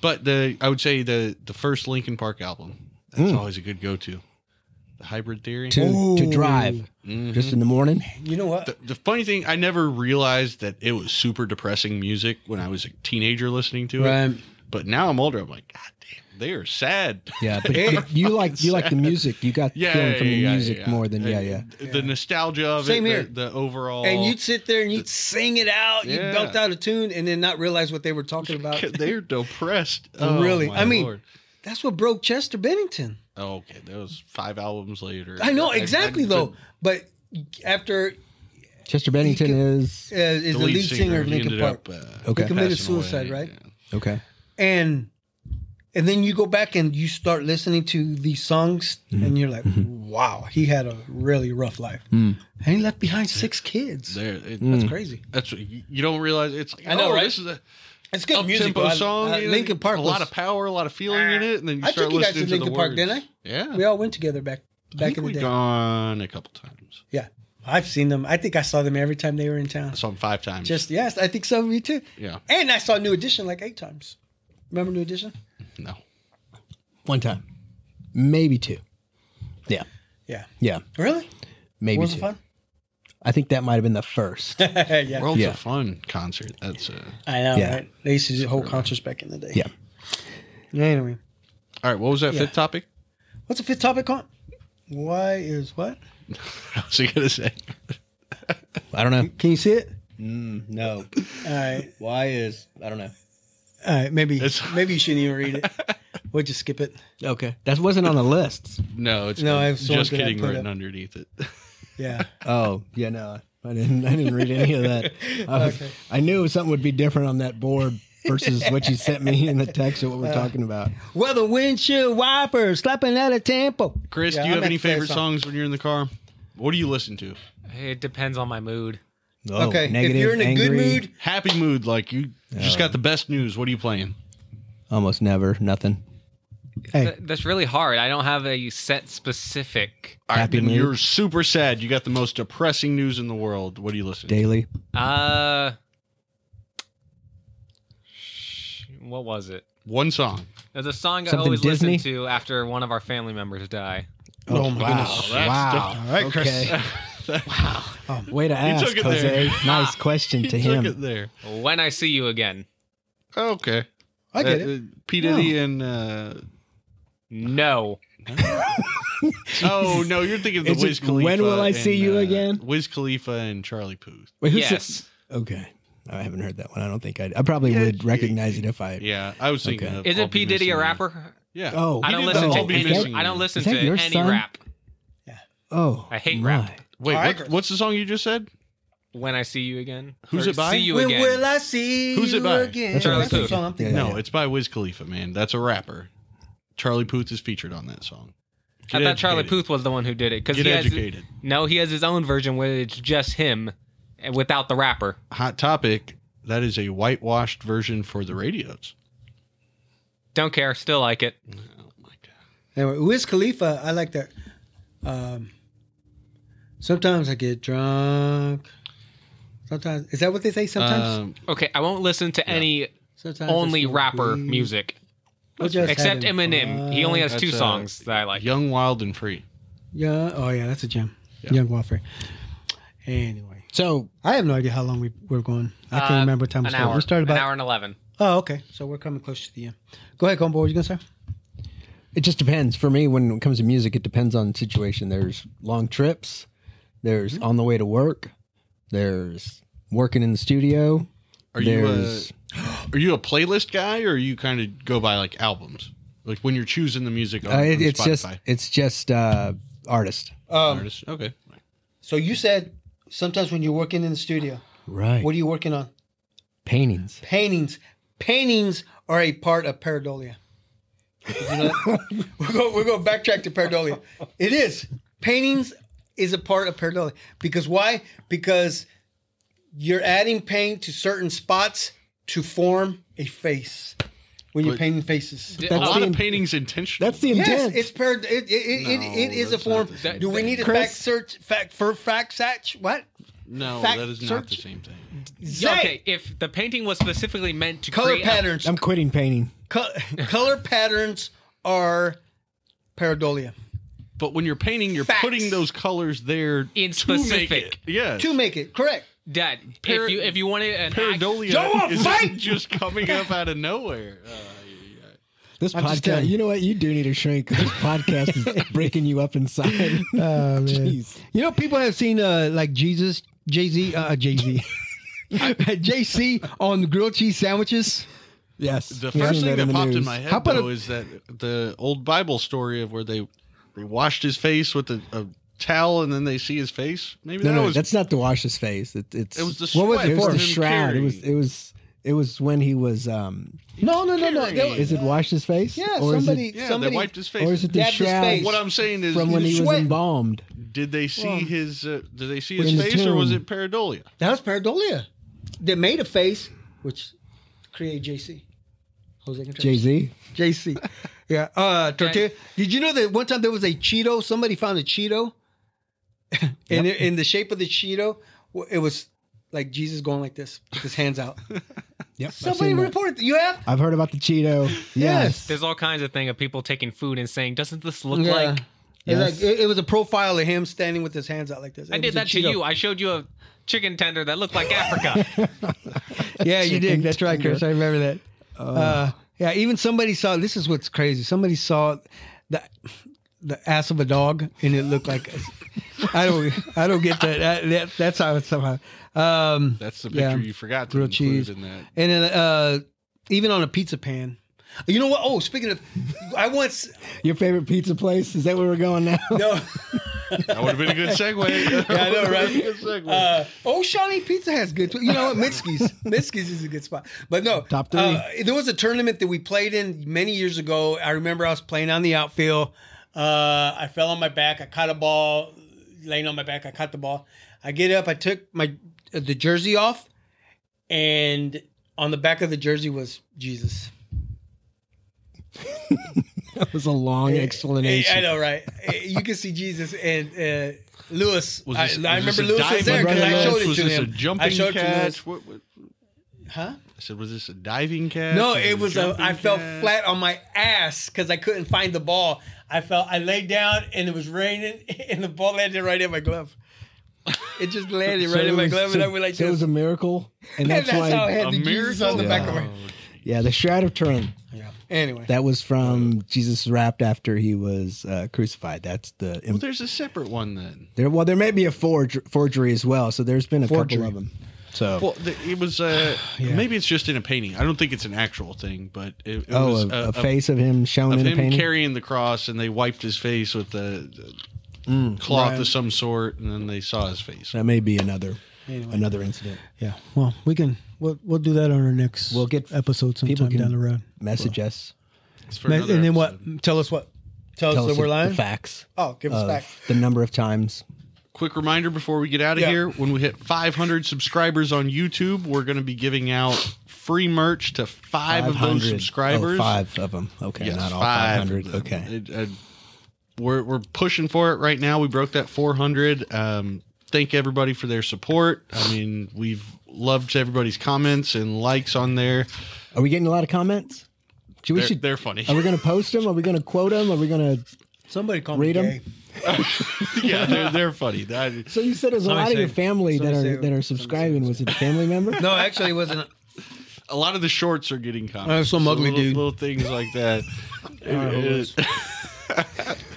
But I would say the first Linkin Park album. That's always a good go-to. The Hybrid Theory. To drive. Mhm. Just in the morning? You know what? The funny thing, I never realized that it was super depressing music when I was a teenager listening to it. Right. But now I'm older. I'm like, God damn, they are sad. Yeah, but you like the music. You got the feeling from the music more than The nostalgia of Same it. here. The overall. And you'd sit there and you'd sing it out. You'd Yeah. belt out a tune and then not realize what they were talking about. They're depressed. Really? my I mean, Lord. That's what broke Chester Bennington. Oh, okay. That was 5 albums later. I know exactly though. But after Chester Bennington is is the lead singer of he Linkin ended Park, up, Okay. he committed passing away, suicide, right? yeah. okay. And then you go back and you start listening to these songs, and you're like, wow, he had a really rough life, and he left behind 6 kids. That's crazy. That's what you don't realize. It's like, I know, right? This is a It's good music. up-tempo though. song. you know, Linkin Park a was, lot of power, a lot of feeling in it, and then you I start took you guys listening to to Linkin the Park, words. didn't I? Yeah, We all went together back I think in the we've day. gone a couple times. Yeah, I've seen them. I think I saw them every time they were in town. I saw them 5 times. Yes, I think so. Me too. yeah, And I saw New Edition like 8 times. Remember New Edition? no. One time. Maybe 2. Yeah. Yeah. Yeah. Really? Maybe Was 2. it fun? I think that might have been the first. Yeah. World's Yeah. a fun concert. That's I know, Yeah. right? They used to do whole concerts back in the day. Yeah. Anyway, all right. What was that Yeah. 5th topic? what's the 5th topic on? Why is what? I was gonna say. I don't know. Can you see it? No. All right. Why is I don't know. All right. Maybe It's- you shouldn't even read it. We'll just skip it. Okay. That wasn't on the list. No, it's No, got I have someone just that I kidding put written up. underneath it. Yeah. Oh, yeah, no. I didn't read any of that. Okay. I knew something would be different on that board versus what you sent me in the text of what we're talking about. Well, the windshield wipers slapping at a tempo. Chris, Yeah, do you I'm have any at the favorite song. songs when you're in the car? What do you listen to? It depends on my mood. Oh, Okay. negative, if you're in a good angry, mood, Happy mood, like you just got the best news. What are you playing? almost never, nothing. hey, That's really hard. I don't have a set specific. All right, Happy then mood. you're super sad. You got the most depressing news in the world. What do you listen to? Daily. What was it? One song. There's a song I Something always Disney? listen to after one of our family members die. oh my goodness. Wow. All right, Chris. Okay. Way to ask, took it Jose. there. Nice question to You took him. it there. When I See You Again. Okay. I get it. P. Diddy and No. oh no, you're thinking of the Is it Wiz Khalifa. When Will I and, See You Again? Wiz Khalifa and Charlie Puth. Wait, who's Yes. Okay. I haven't heard that one. I don't think I probably would recognize it if I. Yeah, I was thinking. Okay. of Is I'll it Be P. Diddy a Missing You. rapper? Yeah. Oh. I don't He did listen the to I'll Be any. Missing I You. don't listen Is that to your any son? rap. Oh. I hate my. rap. Wait, All right. what's the song you just said? When I See You Again. Who's Or it by? See You When Again. will I see Who's it you by? again? That's Charlie That's the Puth. song I'm thinking. Yeah. No, it's by Wiz Khalifa, man. That's a rapper. Charlie Puth is featured on that song. I Get thought Charlie educated. Puth was the one who did it. Get he has, educated. No, he has his own version where it's just him without the rapper. Hot topic. That is a whitewashed version for the radios. Don't care. Still like it. Oh my god. Anyway, Wiz Khalifa, I like that. Sometimes I get drunk. Sometimes, is that what they say? Sometimes. Okay, I won't listen to any Sometimes only I smoke rapper weed. music. We're just Except having Eminem. He only has That's, 2 songs that I like. Young, Wild, and Free. Yeah. Oh yeah, that's a gem. Yeah. Young Warfare. Anyway, So I have no idea how long we're going. I can't remember what time we An started. hour. We started about an hour and 11. Oh, okay. So we're coming close to the end. Go ahead, Combo. What were you gonna say? it just depends. For me, when it comes to music, it depends on the situation. There's long trips. There's on the way to work. There's working in the studio. Are you a playlist guy, or you kind of go by like albums? Like when you're choosing the music on Spotify? It's just artist. Artists? Okay. So you said sometimes when you're working in the studio, Right. what are you working on? Paintings. Paintings. Paintings are a part of pareidolia. Did you know that? we're going to backtrack to pareidolia. It is. Paintings is a part of pareidolia. Because why? Because you're adding paint to certain spots to form a face when you're painting faces. A lot of paintings intentional. That's the Yes, intent. it's it is a that's form. not the same Do we need to Chris? fact search? What? No, fact that is not search? the same thing. Zay! Okay, if the painting was specifically meant to Color create patterns. I'm quitting painting. Color patterns are pareidolia. But when you're painting, you're Facts. putting those colors there In to make specific. it. Yeah. To make it correct. Dad, if you wanted an Pareidolia Y'all wanna is fight? just coming up out of nowhere. This I'm just podcast, telling you. you know what? You do need a shrink. This podcast is breaking you up inside. Oh, man. Jeez. You know, people have seen like Jay-Z, JC on grilled cheese sandwiches. Yes. The We've first seen thing that in the popped in news. my head, How about though, is that the old Bible story of where they washed his face with a towel and then they see his face. Maybe No, that was that's not to wash his face. It's it was the What was sweat it it was for the from him shroud. carrying. It was when he was No. is it washed his face? Yeah, Or is somebody, it, Yeah, somebody they wiped his face. or is it the dabbed his shroud face. What I'm saying is, from when he was sweat. embalmed? did they see his? Did they see In his the face, or was tomb. it pareidolia? That was pareidolia. They made a face, which created JC. Jose Contreras. Jay-Z? JC. Yeah. Tortilla. Did you know that one time there was a Cheeto? Somebody found a Cheeto. And in the shape of the Cheeto, it was like Jesus going like this with his hands out. Yep. Somebody reported. You have? I've heard about the Cheeto. Yes. There's all kinds of thing of people taking food and saying, "Doesn't this look Yeah. like?" It's Yes. like, it was a profile of him standing with his hands out like this. I It did was a that to Cheeto. you. I showed you a chicken tender that looked like Africa. Yeah, you did. That's right, Chris. I remember that. Yeah, even somebody saw. This is what's crazy. Somebody saw the ass of a dog, and it looked like. I don't get that. That's how it's somehow. That's the picture Yeah. you forgot to Grilled include cheese. in that. And then even on a pizza pan. You know what? Oh, speaking of, I once Your favorite pizza place? Is that where we're going now? no. That would have been a good segue. Yeah, I know, right? Good segue. Shawnee Pizza has good. You know what? Mitski's. Mitski's is a good spot. But no, Top three. There was a tournament that we played in many years ago. I remember I was playing on the outfield. I fell on my back. I caught a ball, laying on my back. I caught the ball. I get up. I took the jersey off, and on the back of the jersey was Jesus. That was a long explanation. I know, right? You can see Jesus and Lewis. Was I this remember a Lewis was there diving because I catch? showed it Was to this him. a jumping I showed it to catch? Lewis. Huh? I said, was this a diving catch? No, or it was a. jumping I fell catch? flat on my ass because I couldn't find the ball. I laid down and it was raining and the ball landed right in my glove. It just landed right in my glove and I went like so it was this. a miracle, and And that's that's why. how I had A the Jesus on the miracle? back of my. Yeah, the Shroud of Turin. Yeah. Anyway, That was from Jesus wrapped after he was crucified. That's the. Well, there's a separate one then. There may be a forgery as well. So there's been a Forgery. couple of them. So Well, it was. Maybe it's just in a painting. I don't think it's an actual thing, but it oh, was a face of him shown of in a him painting. carrying the cross, and they wiped his face with the cloth right. of some sort, and then they saw his face. That may be another incident. yeah. Well, we'll do that on our next. We'll get episode people sometime can down the road. Message us. It's for And another then episode. what? Tell us what. Tell us that we're the lying. facts. Oh, give us of back. the number of times. Quick reminder before we get out of Yeah. here: when we hit 500 subscribers on YouTube, we're going to be giving out free merch to 5 of those subscribers. 5 of them. Okay, Yes, not all 500. 500. Okay. We're pushing for it right now. We broke that 400. Thank everybody for their support. I mean, we've loved everybody's comments and likes on there. Are we getting a lot of comments? They're funny. Are we going to post them? Are we going to quote them? Are we going to Somebody call me read them? gay. Yeah, they're funny. So you said there's a lot of your family that are subscribing. Was it a family member? No, actually, it wasn't. A lot of the shorts are getting comments. Some ugly little, dude. Little things like that.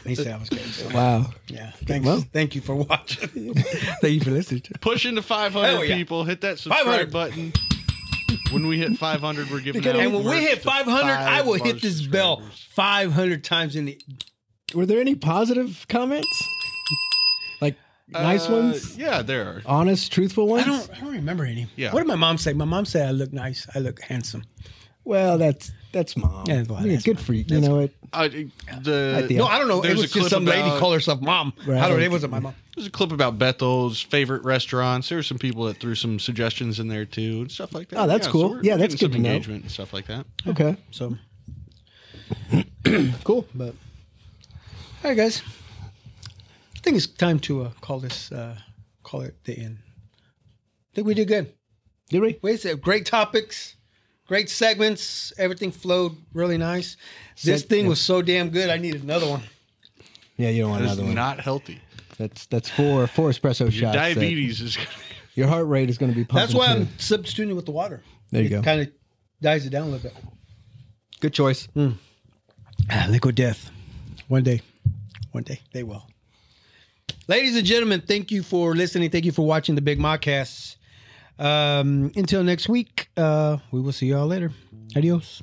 He said I was gay. So. Wow. Yeah. Thank you for watching. Thank you for listening. Pushing to 500 Hell yeah. people. Hit that subscribe 500. button. When we hit 500, we're giving out. And when we merch hit to 500, I will 5 hit this bell subscribers. 500 times in the. Were there any positive comments? Like nice ones? Yeah, there are. Honest, truthful ones? I don't remember any. Yeah. What did my mom say? My mom said I look nice. I look handsome. Well, that's mom. Yeah, well, that's good for you. You know what? No, I don't know. It There's was a clip just some lady about- called herself mom. Right. I don't know. It wasn't my mom. There's a clip about Bethel's favorite restaurants. There were some people that threw some suggestions in there too and stuff like that. Oh, that's cool. we're Yeah, that's getting good some to know. engagement and stuff like that. Okay. So cool. But all right, guys. I think it's time to call it the end. I think we did good. Did we? Wait a second. Great topics, great segments. Everything flowed really nice. This thing was so damn good. I needed another one. Yeah, you don't want That is another one. not healthy. That's four espresso Your shots. diabetes is. Your heart rate is going to be pumping. That's why too. I'm substituting it with the water. There you go. Kind of dies it down a little bit. Good choice. Liquid death. One day they will. Ladies and gentlemen, thank you for listening. Thank you for watching the Big Modcasts. Until next week, we will see y'all later. Adios.